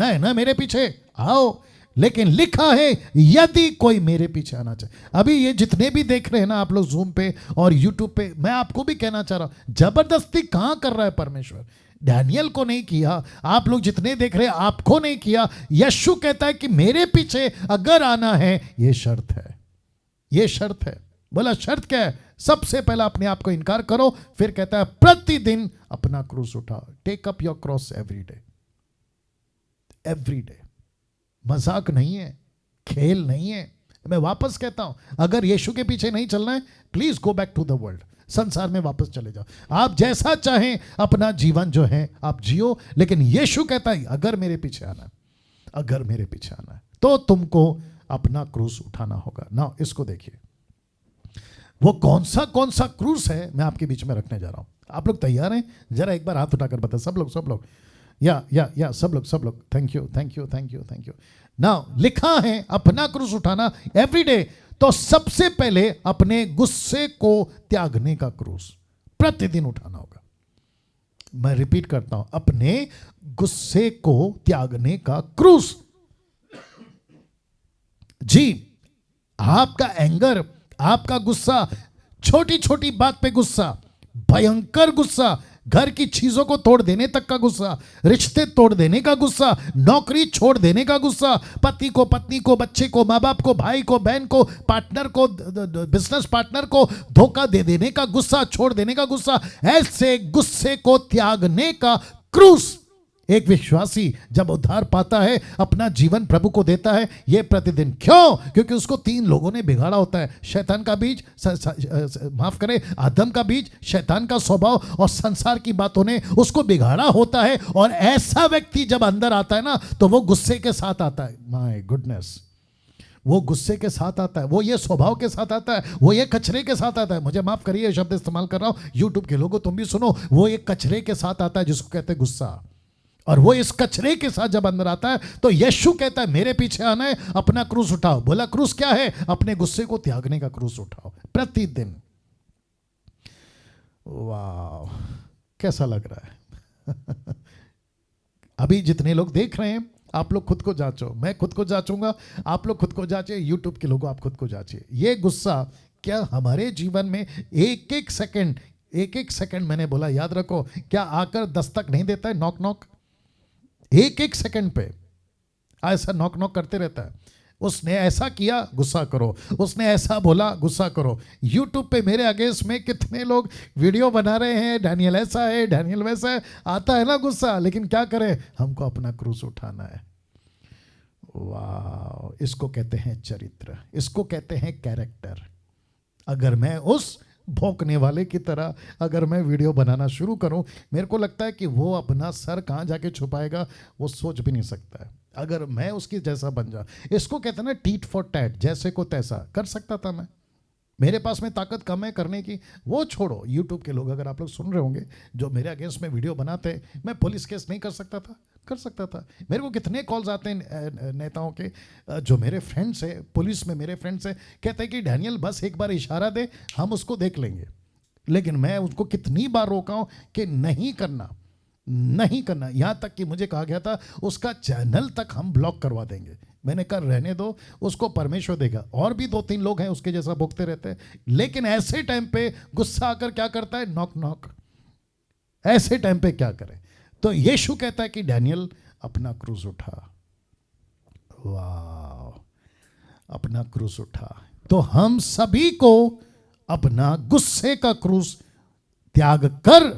है ना मेरे पीछे, आओ। लेकिन लिखा है यदि कोई मेरे पीछे आना चाहे। अभी ये जितने भी देख रहे हैं ना आप लोग जूम पे और यूट्यूब पे, मैं आपको भी कहना चाह रहा हूं, जबरदस्ती कहां कर रहा है परमेश्वर? डैनियल को नहीं किया, आप लोग जितने देख रहे हैं आपको नहीं किया। यीशु कहता है कि मेरे पीछे अगर आना है, ये शर्त है, ये शर्त है। बोला शर्त क्या है? सबसे पहला अपने आप को इनकार करो, फिर कहता है प्रतिदिन अपना क्रूस उठाओ। Take up your cross every day, every day. मजाक नहीं है, खेल नहीं है। मैं वापस कहता हूं, अगर यीशु के पीछे नहीं चलना है, please go back to the world, संसार में वापस चले जाओ। आप जैसा चाहें अपना जीवन जो है आप जियो, लेकिन यीशु कहता है अगर मेरे पीछे आना है, अगर मेरे पीछे आना है तो तुमको अपना क्रूस उठाना होगा ना। इसको देखिए, वो कौन सा क्रूस है मैं आपके बीच में रखने जा रहा हूं। आप लोग तैयार हैं? जरा एक बार हाथ उठाकर बताओ, सब लोग या सब लोग। Thank you. नाउ लिखा है अपना क्रूस उठाना एवरी डे, तो सबसे पहले अपने गुस्से को त्यागने का क्रूस प्रतिदिन उठाना होगा। मैं रिपीट करता हूं, अपने गुस्से को त्यागने का क्रूस। जी, आपका एंगर, आपका गुस्सा, छोटी छोटी बात पे गुस्सा, भयंकर गुस्सा, घर की चीजों को तोड़ देने तक का गुस्सा, रिश्ते तोड़ देने का गुस्सा, नौकरी छोड़ देने का गुस्सा, पति को, पत्नी को, बच्चे को, माँ बाप को, भाई को, बहन को, पार्टनर को, बिजनेस पार्टनर को धोखा दे देने का गुस्सा, छोड़ देने का गुस्सा, ऐसे गुस्से को त्यागने का क्रूस। एक विश्वासी जब उद्धार पाता है, अपना जीवन प्रभु को देता है, यह प्रतिदिन। क्यों? क्योंकि उसको 3 लोगों ने बिगाड़ा होता है, शैतान का बीज, माफ करें, आदम का बीज, शैतान का स्वभाव और संसार की बातों ने उसको बिगाड़ा होता है। और ऐसा व्यक्ति जब अंदर आता है ना, तो वो गुस्से के साथ आता है। माय गुडनेस, वो गुस्से के साथ आता है, वो ये स्वभाव के साथ आता है, वो ये कचरे के साथ आता है। मुझे माफ करिए शब्द इस्तेमाल कर रहा हूं, यूट्यूब के लोगों तुम भी सुनो, वो एक कचरे के साथ आता है जिसको कहते हैं गुस्सा। और वो इस कचरे के साथ जब अंदर आता है, तो यीशु कहता है मेरे पीछे आना है, अपना क्रूस उठाओ। बोला क्रूस क्या है? अपने गुस्से को त्यागने का क्रूस उठाओ प्रतिदिन। वाह, कैसा लग रहा है? अभी जितने लोग देख रहे हैं, आप लोग खुद को जांचो, मैं खुद को जांचूंगा, आप लोग खुद को जांचे, यूट्यूब के लोगों आप खुद को जांचिए। ये गुस्सा क्या हमारे जीवन में एक एक सेकंड मैंने बोला याद रखो, क्या आकर दस्तक नहीं देता है? नॉक नॉक, एक एक सेकंड पे ऐसा नॉक नॉक करते रहता है। उसने ऐसा किया, गुस्सा करो, उसने ऐसा बोला, गुस्सा करो। यूट्यूब पे मेरे अगेंस्ट में कितने लोग वीडियो बना रहे हैं, डैनियल ऐसा है, डैनियल वैसा है, आता है ना गुस्सा। लेकिन क्या करें, हमको अपना क्रूस उठाना है। वाह, इसको कहते हैं चरित्र, इसको कहते हैं कैरेक्टर। अगर मैं उस भौंकने वाले की तरह अगर मैं वीडियो बनाना शुरू करूं, मेरे को लगता है कि वो अपना सर कहाँ जाके छुपाएगा वो सोच भी नहीं सकता है। अगर मैं उसकी जैसा बन जा, इसको कहते हैं ना टीट फॉर टैट, जैसे को तैसा। कर सकता था मैं, मेरे पास में ताकत कम है करने की। वो छोड़ो, यूट्यूब के लोग अगर आप लोग सुन रहे होंगे जो मेरे अगेंस्ट में वीडियो बनाते, मैं पुलिस केस नहीं कर सकता था? कर सकता था। मेरे को कितने कॉल्स आते हैं नेताओं के, जो मेरे फ्रेंड्स हैं पुलिस में, मेरे फ्रेंड्स हैं, कहते हैं कि डैनियल बस एक बार इशारा दे, हम उसको देख लेंगे। लेकिन मैं उसको कितनी बार रोका हूं कि नहीं करना, नहीं करना। यहां तक कि मुझे कहा गया था उसका चैनल तक हम ब्लॉक करवा देंगे। मैंने कहा रहने दो, उसको परमेश्वर देगा। और भी 2-3 लोग हैं उसके जैसा भुगते रहते हैं। लेकिन ऐसे टाइम पे गुस्सा आकर क्या करता है, नॉक नॉक। ऐसे टाइम पे क्या करें? तो यीशु कहता है कि डैनियल अपना क्रूज उठा। वाह, अपना क्रूज उठा। तो हम सभी को अपना गुस्से का क्रूज त्याग कर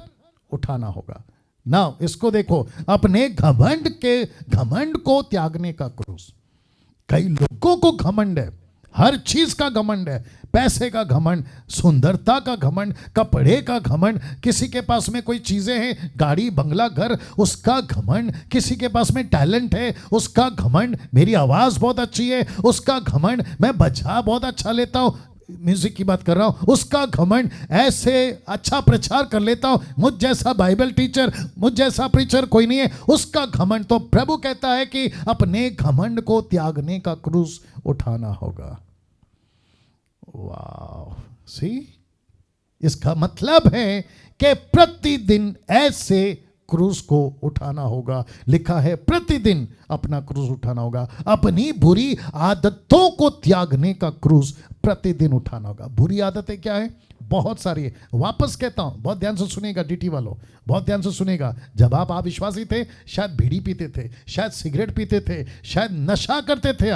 उठाना होगा ना। इसको देखो, अपने घमंड को त्यागने का क्रूज। कई लोगों को घमंड है, हर चीज का घमंड है। पैसे का घमंड, सुंदरता का घमंड, कपड़े का घमंड, किसी के पास में कोई चीजें हैं, गाड़ी बंगला घर, उसका घमंड। किसी के पास में टैलेंट है, उसका घमंड। मेरी आवाज बहुत अच्छी है, उसका घमंड। मैं बजा बहुत अच्छा लेता हूं, म्यूजिक की बात कर रहा हूं, उसका घमंड। ऐसे अच्छा प्रचार कर लेता हूं, मुझ जैसा बाइबल टीचर, मुझ जैसा प्रीचर कोई नहीं है, उसका घमंड। तो प्रभु कहता है कि अपने घमंड को त्यागने का क्रूज उठाना होगा। वाह, सी, इसका मतलब है कि प्रतिदिन ऐसे क्रूज को उठाना होगा। लिखा है प्रतिदिन अपना क्रूज उठाना होगा। अपनी बुरी आदतों को त्यागने का क्रूज प्रतिदिन उठाना होगा। बुरी आदतें क्या है? बहुत सारी है। वापस कहता हूं, बहुत ध्यान से सुनेगा डीटी वालों, बहुत ध्यान से सुनेगा। जब आप अविश्वासी थे, शायद बीड़ी पीते थे, शायद सिगरेट पीते थे, शायद नशा करते थे।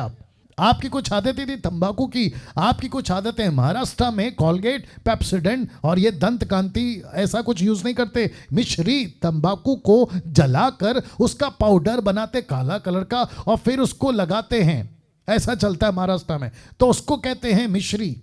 आपकी कुछ आदतें थी तंबाकू की, आपकी कुछ आदतें। महाराष्ट्र में कॉलगेट, पेप्सोडेंट और ये दंत कांति ऐसा कुछ यूज नहीं करते। मिश्री तंबाकू को जलाकर उसका पाउडर बनाते काला कलर का और फिर उसको लगाते हैं। ऐसा चलता है महाराष्ट्र में, तो उसको कहते हैं मिश्री।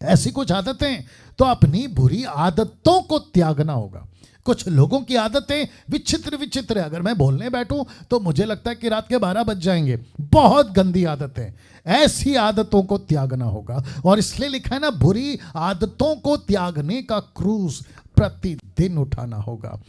ऐसी कुछ आदतें। तो अपनी बुरी आदतों को त्यागना होगा। कुछ लोगों की आदतें विचित्र विचित्र है। अगर मैं बोलने बैठूं तो मुझे लगता है कि रात के 12 बज जाएंगे। बहुत गंदी आदतें, ऐसी आदतों को त्यागना होगा। और इसलिए लिखा है ना, बुरी आदतों को त्यागने का क्रूज प्रतिदिन उठाना होगा।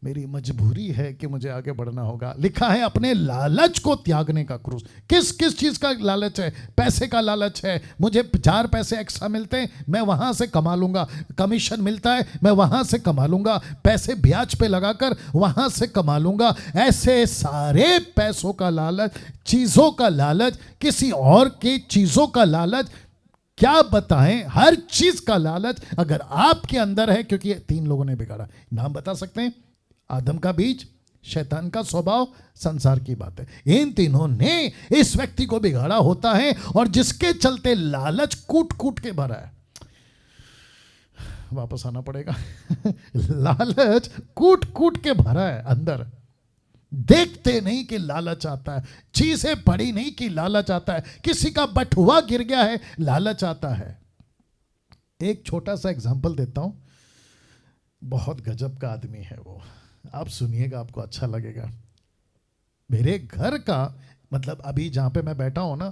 मेरी मजबूरी है कि मुझे आगे बढ़ना होगा। लिखा है अपने लालच को त्यागने का क्रूज। किस किस चीज का लालच है? पैसे का लालच है, मुझे 4 पैसे एक्स्ट्रा मिलते हैं, मैं वहां से कमा लूंगा। कमीशन मिलता है, मैं वहां से कमा लूंगा। पैसे ब्याज पे लगाकर वहां से कमा लूंगा। ऐसे सारे पैसों का लालच, चीजों का लालच, किसी और की चीजों का लालच, क्या बताएं, हर चीज का लालच अगर आपके अंदर है। क्योंकि 3 लोगों ने बिगाड़ा। नाम बता सकते हैं? आदम का बीज, शैतान का स्वभाव, संसार की बात है। इन तीनों ने इस व्यक्ति को बिगाड़ा होता है, और जिसके चलते लालच कूट कूट के भरा है। वापस आना पड़ेगा। लालच कूट कूट के भरा है अंदर। देखते नहीं कि लालच आता है, चीजें पड़ी नहीं कि लालच आता है, किसी का बटुआ गिर गया है, लालच आता है। एक छोटा सा एग्जांपल देता हूं। बहुत गजब का आदमी है वो, आप सुनिएगा, आपको अच्छा लगेगा। मेरे घर का मतलब अभी जहाँ पे मैं बैठा हूँ ना,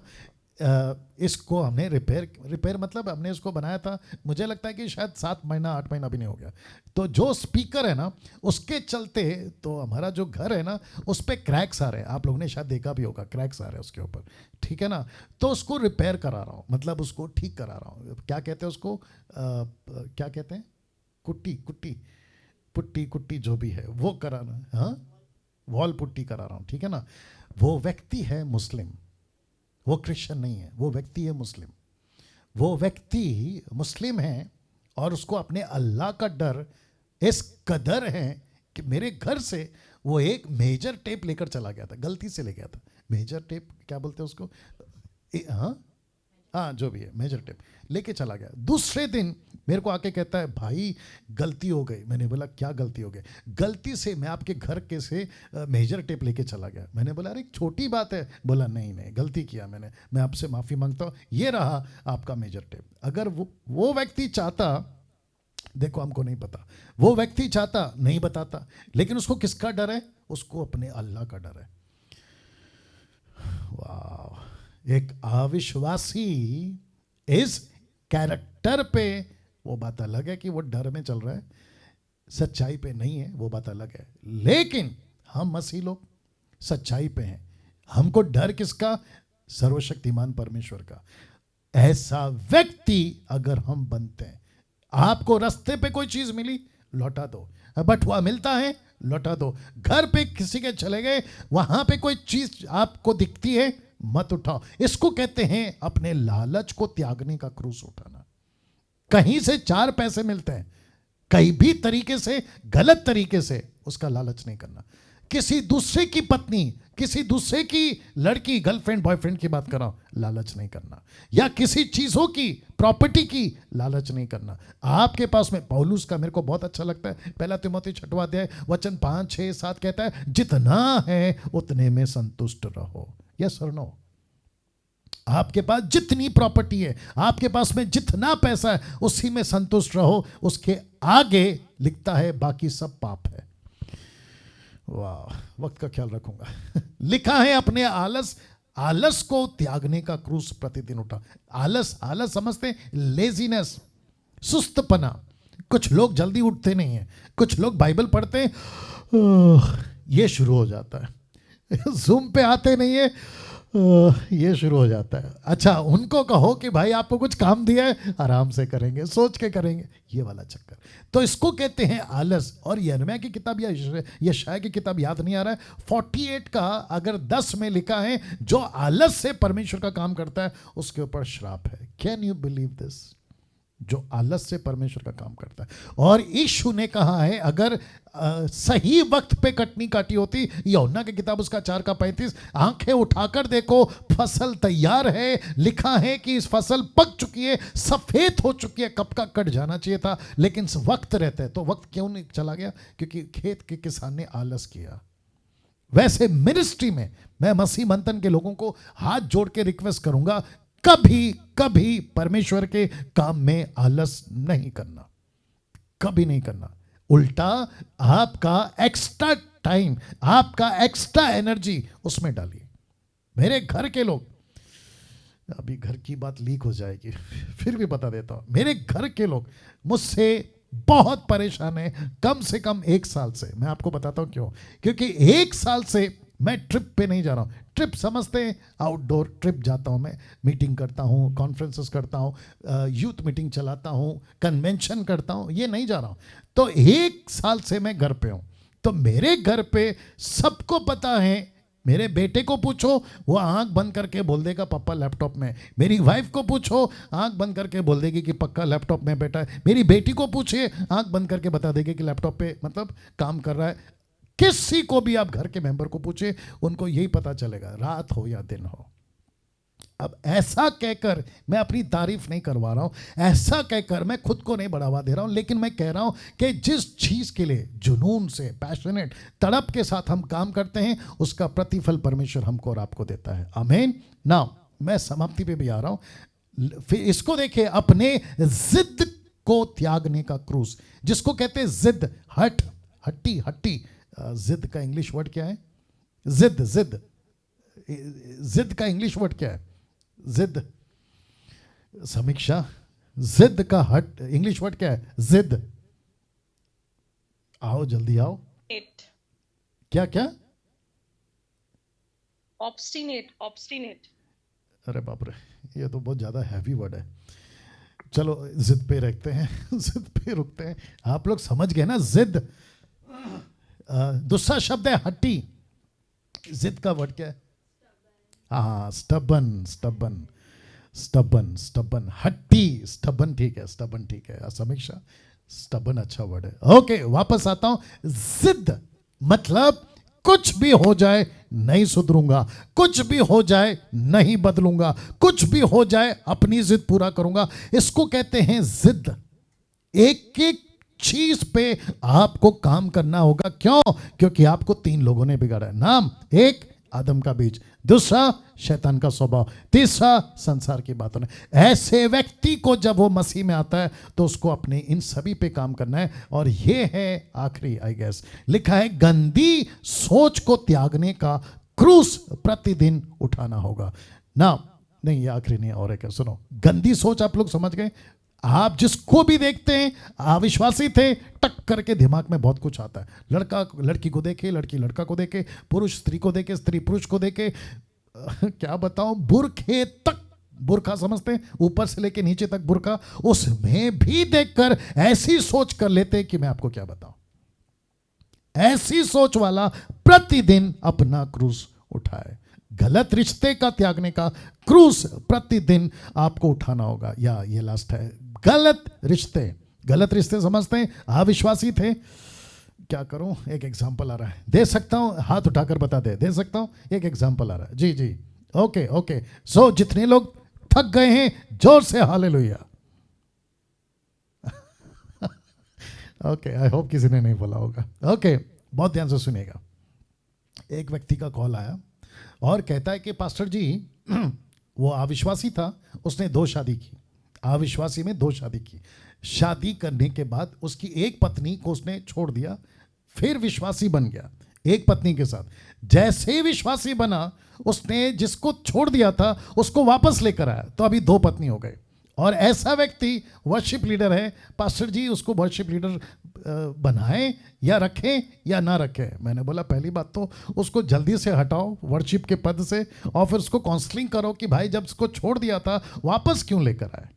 इसको हमने रिपेयर मतलब हमने इसको बनाया था, मुझे लगता है कि शायद 7 महीना 8 महीना भी नहीं हो गया। तो जो स्पीकर है ना, उसके चलते तो हमारा जो घर है ना, उस पर क्रैक्स आ रहे हैं। आप लोगों ने शायद देखा भी होगा, क्रैक्स आ रहे हैं उसके ऊपर, ठीक है ना। तो उसको रिपेयर करा रहा हूँ, मतलब उसको ठीक करा रहा हूँ। क्या कहते हैं उसको, क्या कहते हैं, पुट्टी कुट्टी जो भी है वो कराना, हाँ, वॉल पुट्टी करा रहा हूँ, ठीक है ना। वो व्यक्ति है मुस्लिम, वो क्रिश्चियन नहीं है, वो व्यक्ति है मुस्लिम। वो व्यक्ति मुस्लिम है और उसको अपने अल्लाह का डर इस कदर है कि मेरे घर से वो एक मेजर टेप लेकर चला गया था, गलती से ले गया था। मेजर टेप क्या बोलते हैं उसको, हाँ, हाँ जो भी है मेजर टेप लेके चला गया। दूसरे दिन मेरे को आके कहता है भाई गलती हो गई। मैंने बोला क्या गलती हो गई? गलती से मैं आपके घर के से मेजर टेप लेके चला गया। मैंने बोला अरे एक छोटी बात है। बोला नहीं नहीं गलती किया मैंने, मैं आपसे माफ़ी मांगता हूँ, ये रहा आपका मेजर टेप। अगर वो व्यक्ति चाहता, देखो हमको नहीं पता, वो व्यक्ति चाहता नहीं बताता, लेकिन उसको किसका डर है? उसको अपने अल्लाह का डर है। वाह, एक अविश्वासी इस कैरेक्टर पे, वो बात अलग है कि वो डर में चल रहा है, सच्चाई पे नहीं है, वो बात अलग है। लेकिन हम मसीह लोग सच्चाई पे हैं। हमको डर किसका? सर्वशक्तिमान परमेश्वर का। ऐसा व्यक्ति अगर हम बनते हैं, आपको रास्ते पे कोई चीज मिली लौटा दो, बटुआ मिलता है लौटा दो, घर पे किसी के चले गए वहां पे कोई चीज आपको दिखती है मत उठाओ। इसको कहते हैं अपने लालच को त्यागने का क्रूस उठाना। कहीं से 4 पैसे मिलते हैं, कहीं भी तरीके से, गलत तरीके से उसका लालच नहीं करना। किसी दूसरे की पत्नी, किसी दूसरे की लड़की, गर्लफ्रेंड बॉयफ्रेंड की बात कर रहा हूं, लालच नहीं करना। या किसी चीजों की, प्रॉपर्टी की लालच नहीं करना। आपके पास में पौलुस का मेरे को बहुत अच्छा लगता है, पहला तिमोथी 6वां अध्याय वचन 5, 6, 7 कहता है जितना है उतने में संतुष्ट रहो। यस और नो? आपके पास जितनी प्रॉपर्टी है, आपके पास में जितना पैसा है, उसी में संतुष्ट रहो। उसके आगे लिखता है बाकी सब पाप है। वाह, वक्त का ख्याल रखूंगा। लिखा है अपने आलस को त्यागने का क्रूस प्रतिदिन उठा। आलस समझते हैं? लेजीनेस, सुस्तपना। कुछ लोग जल्दी उठते नहीं हैं, कुछ लोग बाइबल पढ़ते हैं ये शुरू हो जाता है, जूम पे आते नहीं है ये शुरू हो जाता है। अच्छा, उनको कहो कि भाई आपको कुछ काम दिया है, आराम से करेंगे, सोच के करेंगे, ये वाला चक्कर। तो इसको कहते हैं आलस। और यिर्मयाह की किताब या यशायाह की किताब याद नहीं आ रहा है, 48 का अगर 10 में लिखा है जो आलस से परमेश्वर का काम करता है उसके ऊपर श्राप है। Can you believe this? जो आलस से परमेश्वर का काम करता है। और यीशु ने कहा है अगर सही वक्त पे कटनी काटी होती, यूहन्ना की किताब उसका 4:35, आंखें उठाकर देखो फसल तैयार है, लिखा है कि इस फसल पक चुकी है, सफेद हो चुकी है, कब का कट जाना चाहिए था, लेकिन वक्त रहता है। तो वक्त क्यों नहीं चला गया? क्योंकि खेत के किसान ने आलस किया। वैसे मिनिस्ट्री में मैं मसीह मंथन के लोगों को हाथ जोड़ के रिक्वेस्ट करूंगा, कभी परमेश्वर के काम में आलस नहीं करना, कभी नहीं करना। उल्टा आपका एक्स्ट्रा टाइम, आपका एक्स्ट्रा एनर्जी उसमें डालिए। मेरे घर के लोग, अभी घर की बात लीक हो जाएगी फिर भी बता देता हूं, मेरे घर के लोग मुझसे बहुत परेशान है कम से कम 1 साल से। मैं आपको बताता हूं क्यों। क्योंकि 1 साल से मैं ट्रिप पे नहीं जा रहा हूँ। ट्रिप समझते हैं? आउटडोर ट्रिप जाता हूँ मैं, मीटिंग करता हूँ, कॉन्फ्रेंसेस करता हूँ, यूथ मीटिंग चलाता हूँ, कन्वेंशन करता हूँ, ये नहीं जा रहा हूँ। तो 1 साल से मैं घर पे हूँ। तो मेरे घर पे सबको पता है, मेरे बेटे को पूछो वो आंख बंद करके बोल देगा पापा लैपटॉप में। मेरी वाइफ को पूछो आंख बंद करके बोल देगी कि पक्का लैपटॉप में बैठा है। मेरी बेटी को पूछिए आंख बंद करके बता देगी कि लैपटॉप पे मतलब काम कर रहा है। किसी को भी आप घर के मेंबर को पूछे, उनको यही पता चलेगा, रात हो या दिन हो। अब ऐसा कहकर मैं अपनी तारीफ नहीं करवा रहा हूं, ऐसा कहकर मैं खुद को नहीं बढ़ावा दे रहा हूं, लेकिन मैं कह रहा हूं कि जिस चीज के लिए जुनून से, पैशनेट, तड़प के साथ हम काम करते हैं, उसका प्रतिफल परमेश्वर हमको और आपको देता है। आमीन। नाउ मैं समाप्ति पे भी आ रहा हूं। फिर इसको देखिए, अपने जिद को त्यागने का क्रूस, जिसको कहते हैं जिद, हट्टी। जिद का इंग्लिश वर्ड क्या है? जिद का इंग्लिश वर्ड क्या है? जिद। समीक्षा, जिद का इंग्लिश वर्ड क्या है? जिद। आओ जल्दी आओ। क्या? ऑब्स्टिनेट। अरे बाप रे, ये तो बहुत ज्यादा हैवी वर्ड है। चलो जिद पे रखते हैं जिद पे रुकते हैं। आप लोग समझ गए ना? जिद। दूसरा शब्द है हट्टी। जिद का वर्ड क्या है? हाँ, स्टबन। हट्टी, स्टबन ठीक है। समीक्षा, स्टबन अच्छा वर्ड है। ओके, वापस आता हूं। जिद मतलब कुछ भी हो जाए नहीं सुधरूंगा, कुछ भी हो जाए नहीं बदलूंगा, कुछ भी हो जाए अपनी जिद पूरा करूंगा। इसको कहते हैं जिद। एक एक चीज पे आपको काम करना होगा। क्यों? क्योंकि आपको 3 लोगों ने बिगाड़ा है। नाम, एक आदम का बीज, दूसरा शैतान का स्वभाव, तीसरा संसार की बातों ने। ऐसे व्यक्ति को जब वो मसीह में आता है तो उसको अपने इन सभी पे काम करना है। और ये है आखिरी, आई गेस लिखा है, गंदी सोच को त्यागने का क्रूस प्रतिदिन उठाना होगा ना। नहीं, ये आखिरी नहीं, और एक है, सुनो। गंदी सोच आप लोग समझ गए। आप जिसको भी देखते हैं, अविश्वासी थे, टक करके दिमाग में बहुत कुछ आता है। लड़का लड़की को देखे, लड़की लड़का को देखे, पुरुष स्त्री को देखे, स्त्री पुरुष को देखे, क्या बताऊं, बुरखे तक, बुरखा समझते हैं, ऊपर से लेके नीचे तक बुरखा, उसमें भी देखकर ऐसी सोच कर लेते हैं कि मैं आपको क्या बताऊं। ऐसी सोच वाला प्रतिदिन अपना क्रूस उठाए। गलत रिश्ते का त्यागने का क्रूस प्रतिदिन आपको उठाना होगा। या ये लास्ट है, गलत रिश्ते। गलत रिश्ते समझते हैं, अविश्वासी थे। क्या करूं, एक एग्जांपल आ रहा है, दे सकता हूं, हाथ उठाकर बता दे सकता हूं, एक एग्जांपल आ रहा है। जी जी, ओके ओके। सो जितने लोग थक गए हैं, जोर से हालेलुया। ओके, आई होप किसी ने नहीं बोला होगा। ओके, बहुत ध्यान से सुनिएगा। एक व्यक्ति का कॉल आया और कहता है कि पास्टर जी, वो अविश्वासी था, उसने 2 शादी की, अविश्वासी में 2 शादी की। शादी करने के बाद उसकी एक पत्नी को उसने छोड़ दिया, फिर विश्वासी बन गया एक पत्नी के साथ। जैसे ही विश्वासी बना, उसने जिसको छोड़ दिया था उसको वापस लेकर आया, तो अभी 2 पत्नी हो गए। और ऐसा व्यक्ति वर्शिप लीडर है। पास्टर जी, उसको वर्शिप लीडर बनाएं या रखें या ना रखें? मैंने बोला, पहली बात तो उसको जल्दी से हटाओ वर्शिप के पद से, और फिर उसको काउंसलिंग करो कि भाई जब उसको छोड़ दिया था वापस क्यों लेकर आए।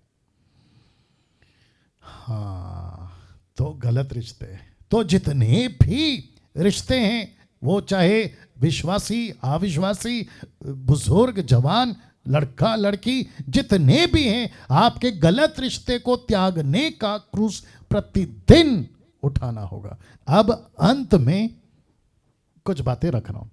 हाँ, तो गलत रिश्ते। तो जितने भी रिश्ते हैं, वो चाहे विश्वासी, अविश्वासी, बुजुर्ग, जवान, लड़का लड़की, जितने भी हैं, आपके गलत रिश्ते को त्यागने का क्रूस प्रतिदिन उठाना होगा। अब अंत में कुछ बातें रख रहा हूं,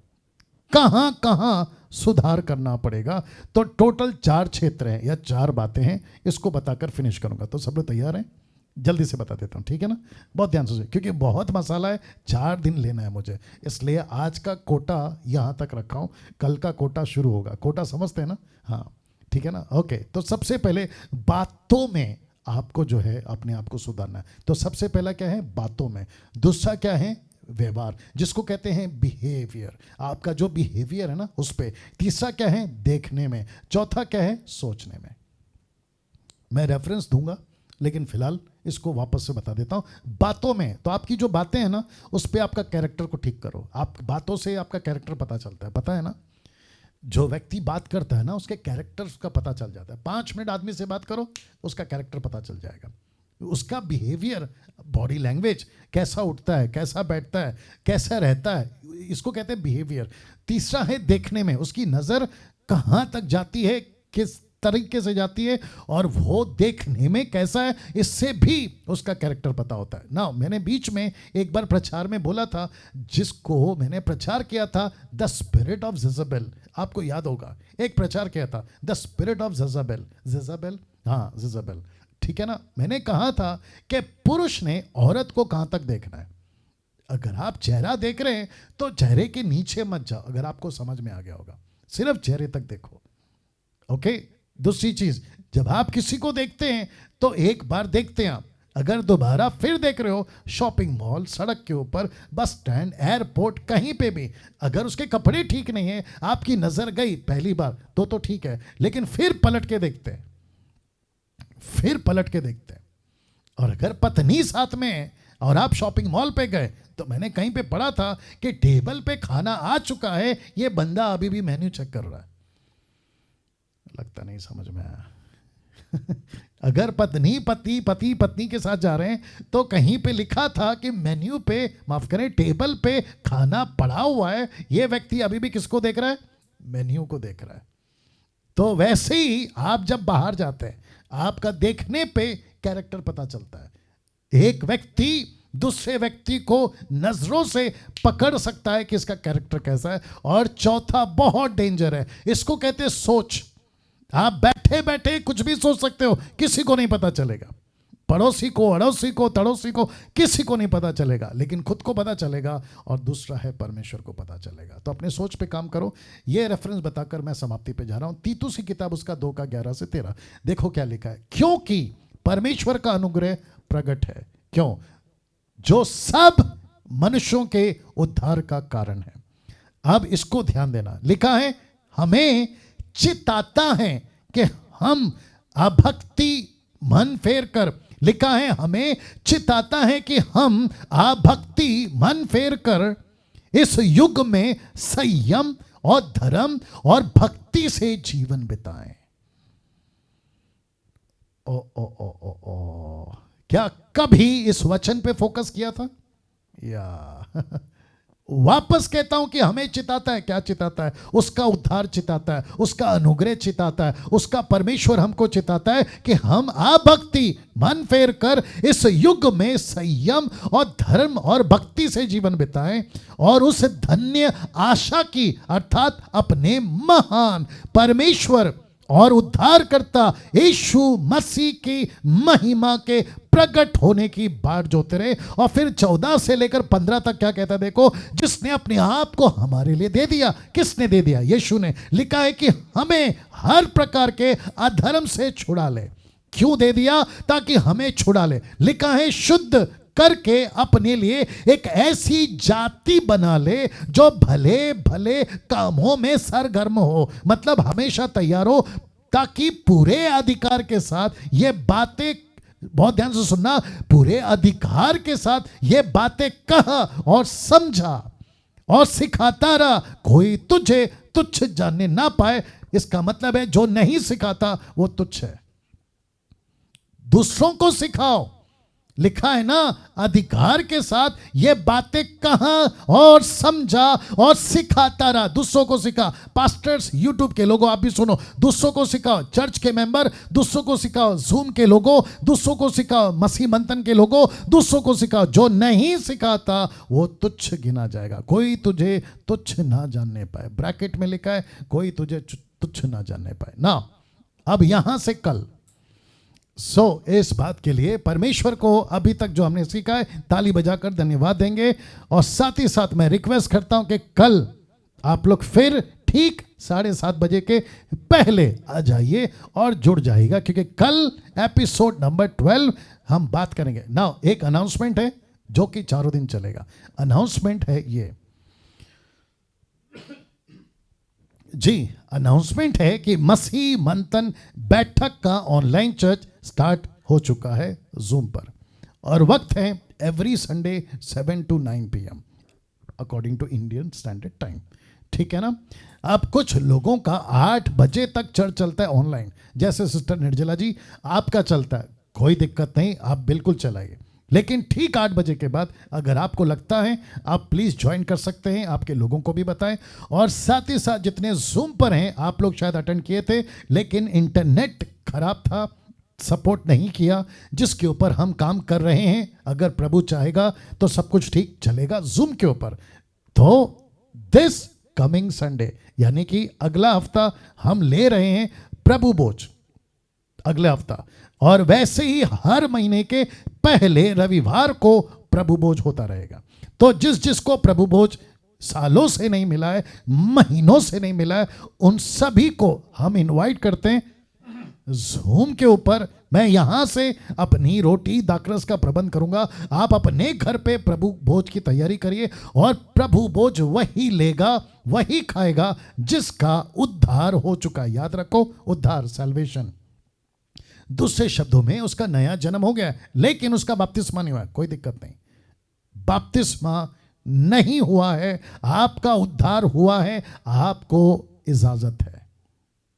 कहां कहां सुधार करना पड़ेगा। तो टोटल 4 क्षेत्र हैं या 4 बातें हैं, इसको बताकर फिनिश करूंगा। तो सब लोग तैयार हैं? जल्दी से बता देता हूं, ठीक है ना? बहुत ध्यान से, क्योंकि बहुत मसाला है, 4 दिन लेना है मुझे, इसलिए आज का कोटा यहां तक रखा हूं, कल का कोटा शुरू होगा। कोटा समझते हैं ना? हाँ, ठीक है ना? ओके, तो सबसे पहले बातों में आपको जो है अपने आप को सुधारना है। तो सबसे पहला क्या है? बातों में। दूसरा क्या है? व्यवहार, जिसको कहते हैं बिहेवियर, आपका जो बिहेवियर है ना उस पे। तीसरा क्या है? देखने में। चौथा क्या है? सोचने में। मैं रेफरेंस दूंगा, लेकिन फिलहाल इसको वापस से बता देता हूं। बातों में, तो आपकी जो बातें हैं ना, उस पे आपका कैरेक्टर को ठीक करो। आप बातों से आपका कैरेक्टर पता चलता है, पता है ना? जो व्यक्ति बात करता है ना, उसके कैरेक्टर का पता चल जाता है। 5 मिनट आदमी से बात करो, उसका कैरेक्टर पता चल जाएगा। उसका बिहेवियर, बॉडी लैंग्वेज, कैसा उठता है, कैसा बैठता है, कैसा रहता है, इसको कहते हैं बिहेवियर। तीसरा है देखने में, उसकी नज़र कहाँ तक जाती है, किस तरीके से जाती है, और वो देखने में कैसा है, इससे भी उसका कैरेक्टर पता होता है ना। मैंने बीच में एक बार प्रचार में बोला था, जिसको मैंने प्रचार किया था, द स्पिरिट ऑफ जेजबेल, आपको याद होगा, एक प्रचार किया था, the spirit of Jezebel. Jezebel, हाँ जेजबेल, ठीक है ना? मैंने कहा था कि पुरुष ने औरत को कहां तक देखना है। अगर आप चेहरा देख रहे हैं तो चेहरे के नीचे मत जाओ, अगर आपको समझ में आ गया होगा, सिर्फ चेहरे तक देखो। ओके, दूसरी चीज, जब आप किसी को देखते हैं तो एक बार देखते हैं आप, अगर दोबारा फिर देख रहे हो, शॉपिंग मॉल, सड़क के ऊपर, बस स्टैंड, एयरपोर्ट, कहीं पे भी, अगर उसके कपड़े ठीक नहीं है, आपकी नजर गई पहली बार तो ठीक है, लेकिन फिर पलट के देखते हैं, फिर पलट के देखते हैं। और अगर पत्नी साथ में है और आप शॉपिंग मॉल पे गए, तो मैंने कहीं पे पढ़ा था कि टेबल पे खाना आ चुका है, ये बंदा अभी भी मेन्यू चेक कर रहा है। लगता नहीं समझ में आया। अगर पत्नी पति के साथ जा रहे हैं तो कहीं पे लिखा था कि मेन्यू पे, माफ करें, टेबल पे खाना पड़ा हुआ है, ये व्यक्ति अभी भी किसको देख रहा है? मेन्यू को देख रहा है। तो वैसे ही आप जब बाहर जाते हैं, आपका देखने पे कैरेक्टर पता चलता है। एक व्यक्ति दूसरे व्यक्ति को नजरों से पकड़ सकता है कि इसका कैरेक्टर कैसा है। और चौथा बहुत डेंजर है, इसको कहते हैं सोच। आप बैठे बैठे कुछ भी सोच सकते हो, किसी को नहीं पता चलेगा, पड़ोसी को, अड़ोसी को, तड़ोसी को, किसी को नहीं पता चलेगा, लेकिन खुद को पता चलेगा। और दूसरा है परमेश्वर को पता चलेगा। तो अपने सोच पे काम करो। ये रेफरेंस बताकर मैं समाप्ति पे जा रहा हूं। तीतुस की किताब उसका 2 का 11 से 13। देखो क्या लिखा है, क्योंकि परमेश्वर का अनुग्रह प्रकट है, क्यों, जो सब मनुष्यों के उद्धार का कारण है। अब इसको ध्यान देना, लिखा है हमें चिताता है कि हम अभक्ति मन फेर कर, लिखा है हमें चिताता है कि हम अभक्ति मन फेर कर इस युग में संयम और धर्म और भक्ति से जीवन बिताएं। ओ ओ ओ ओ ओ, क्या कभी इस वचन पे फोकस किया था? या वापस कहता हूं कि हमें चिताता है, क्या चिताता है? उसका उद्धार चिताता है, उसका अनुग्रह चिताता है, उसका परमेश्वर हमको चिताता है कि हम अभक्ति मन फेर कर इस युग में संयम और धर्म और भक्ति से जीवन बिताएं और उस धन्य आशा की अर्थात अपने महान परमेश्वर और उद्धारकर्ता यीशु मसीह की महिमा के प्रकट होने की बाट जोते रहे। और फिर 14 से लेकर 15 तक क्या कहता है देखो, जिसने अपने आप को हमारे लिए दे दिया। किसने दे दिया? यीशु ने। लिखा है कि हमें हर प्रकार के अधर्म से छुड़ा ले। क्यों दे दिया? ताकि हमें छुड़ा ले। लिखा है शुद्ध करके अपने लिए एक ऐसी जाति बना ले जो भले भले कामों में सरगर्म हो, मतलब हमेशा तैयार हो, ताकि पूरे अधिकार के साथ ये बातें, बहुत ध्यान से सुनना, पूरे अधिकार के साथ ये बातें कहा और समझा और सिखाता रहा, कोई तुझे तुच्छ जानने ना पाए। इसका मतलब है जो नहीं सिखाता वो तुच्छ है। दूसरों को सिखाओ। लिखा है ना, अधिकार के साथ ये बातें कहा और समझा और सिखाता रहा। दूसरों को सिखा। पास्टर्स, यूट्यूब के लोगों, आप भी सुनो, दूसरों को सिखाओ। चर्च के मेंबर, दूसरों को सिखाओ। जूम के लोगों, दूसरों को सिखाओ। मसीह मंथन के लोगों, दूसरों को सिखाओ। जो नहीं सिखाता वो तुच्छ गिना जाएगा। कोई तुझे तुच्छ ना जानने पाए। ब्रैकेट में लिखा है कोई तुझे तुच्छ ना जानने पाए ना। अब यहां से कल इस बात के लिए परमेश्वर को अभी तक जो हमने सीखा है ताली बजाकर धन्यवाद देंगे। और साथ ही साथ मैं रिक्वेस्ट करता हूं कि कल आप लोग फिर ठीक 7:30 बजे के पहले आ जाइए और जुड़ जाइएगा, क्योंकि कल एपिसोड नंबर 12 हम बात करेंगे। नाउ एक अनाउंसमेंट है जो कि 4 दिन चलेगा। अनाउंसमेंट है ये जी, अनाउंसमेंट है कि मसीह मंथन बैठक का ऑनलाइन चर्च स्टार्ट हो चुका है जूम पर, और वक्त है every Sunday 7 to 9 PM according to Indian standard time. ठीक है ना। अब कुछ लोगों का 8 बजे तक चर्च चलता है ऑनलाइन, जैसे सिस्टर निर्जला जी आपका चलता है, कोई दिक्कत नहीं, आप बिल्कुल चलाइए। लेकिन ठीक 8 बजे के बाद अगर आपको लगता है आप प्लीज़ ज्वाइन कर सकते हैं, आपके लोगों को भी बताएं। और साथ ही साथ जितने जूम पर हैं, आप लोग शायद अटेंड किए थे लेकिन इंटरनेट खराब था, सपोर्ट नहीं किया, जिसके ऊपर हम काम कर रहे हैं। अगर प्रभु चाहेगा तो सब कुछ ठीक चलेगा जूम के ऊपर। तो दिस कमिंग संडे यानी कि अगला हफ्ता हम ले रहे हैं प्रभु भोज, अगले हफ्ता। और वैसे ही हर महीने के पहले रविवार को प्रभु भोज होता रहेगा। तो जिसको प्रभु भोज सालों से नहीं मिला है, महीनों से नहीं मिला है, उन सभी को हम इनवाइट करते हैं जूम के ऊपर। मैं यहां से अपनी रोटी दाखरस का प्रबंध करूंगा, आप अपने घर पे प्रभु भोज की तैयारी करिए और प्रभु भोज वही लेगा, वही खाएगा जिसका उद्धार हो चुका। याद रखो, उद्धार, सैल्वेशन। दूसरे शब्दों में उसका नया जन्म हो गया, लेकिन उसका बपतिस्मा नहीं हुआ है। कोई दिक्कत नहीं, बपतिस्मा नहीं हुआ है, आपका उद्धार हुआ है, आपको इजाजत है।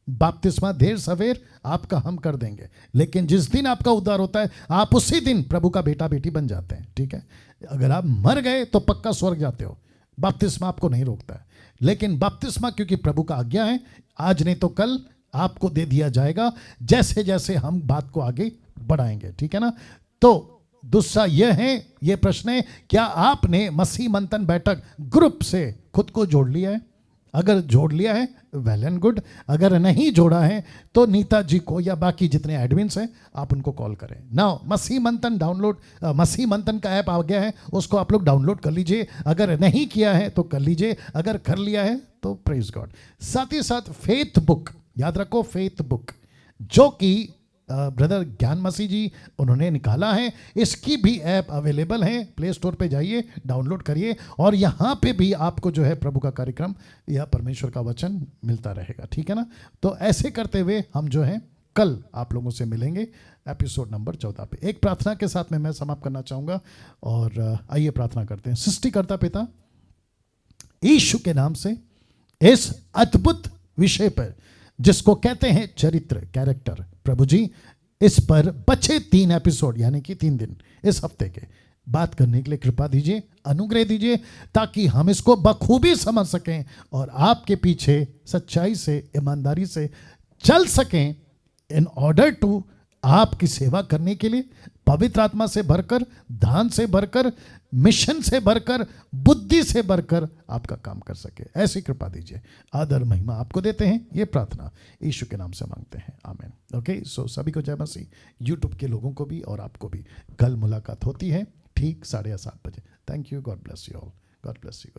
बपतिस्मा देर सवेर आपका हम कर देंगे, लेकिन जिस दिन आपका उद्धार होता है आप उसी दिन प्रभु का बेटा बेटी बन जाते हैं। ठीक है। अगर आप मर गए तो पक्का स्वर्ग जाते हो, बपतिस्मा आपको नहीं रोकता है। लेकिन बपतिस्मा क्योंकि प्रभु का आज्ञा है, आज नहीं तो कल आपको दे दिया जाएगा, जैसे जैसे हम बात को आगे बढ़ाएंगे। ठीक है ना। तो दूसरा यह है, ये प्रश्न है, क्या आपने मसीह मंथन बैठक ग्रुप से खुद को जोड़ लिया है? अगर जोड़ लिया है वेल एंड गुड, अगर नहीं जोड़ा है तो नीता जी को या बाकी जितने एडमिन्स हैं आप उनको कॉल करें। नाउ मसीह मंथन डाउनलोड, मसीह मंथन का ऐप आ गया है, उसको आप लोग डाउनलोड कर लीजिए। अगर नहीं किया है तो कर लीजिए, अगर कर लिया है तो प्रेज गॉड। साथ ही साथ फेथ बुक, याद रखो फेथ बुक, जो कि ब्रदर ज्ञान मसीह जी उन्होंने निकाला है, इसकी भी ऐप अवेलेबल है, प्ले स्टोर पे जाइए, डाउनलोड करिए, और यहाँ पे भी आपको जो है प्रभु का कार्यक्रम या परमेश्वर का वचन मिलता रहेगा, ठीक है ना। तो ऐसे करते हुए हम जो है कल आप लोगों से मिलेंगे एपिसोड नंबर 14 पे। एक प्रार्थना के साथ में मैं समाप्त करना चाहूँगा, और आइए प्रार्थना करते हैं। सृष्टिकर्ता पिता, यीशु के नाम से इस अद्भुत विषय पर जिसको कहते हैं चरित्र, कैरेक्टर, प्रभु जी इस पर बचे 3 एपिसोड यानी कि 3 दिन इस हफ्ते के बात करने के लिए कृपा दीजिए, अनुग्रह दीजिए, ताकि हम इसको बखूबी समझ सकें और आपके पीछे सच्चाई से, ईमानदारी से चल सकें, इन ऑर्डर टू आपकी सेवा करने के लिए पवित्र आत्मा से भरकर, दान से भरकर, मिशन से भरकर, बुद्धि से भरकर आपका काम कर सके। ऐसी कृपा दीजिए। आदर महिमा आपको देते हैं, ये प्रार्थना यीशु के नाम से मांगते हैं, आमीन। ओके, सो सभी को जय मसीह, यूट्यूब के लोगों को भी और आपको भी। कल मुलाकात होती है ठीक 7:30 बजे। Thank you, God bless you all, God bless you, God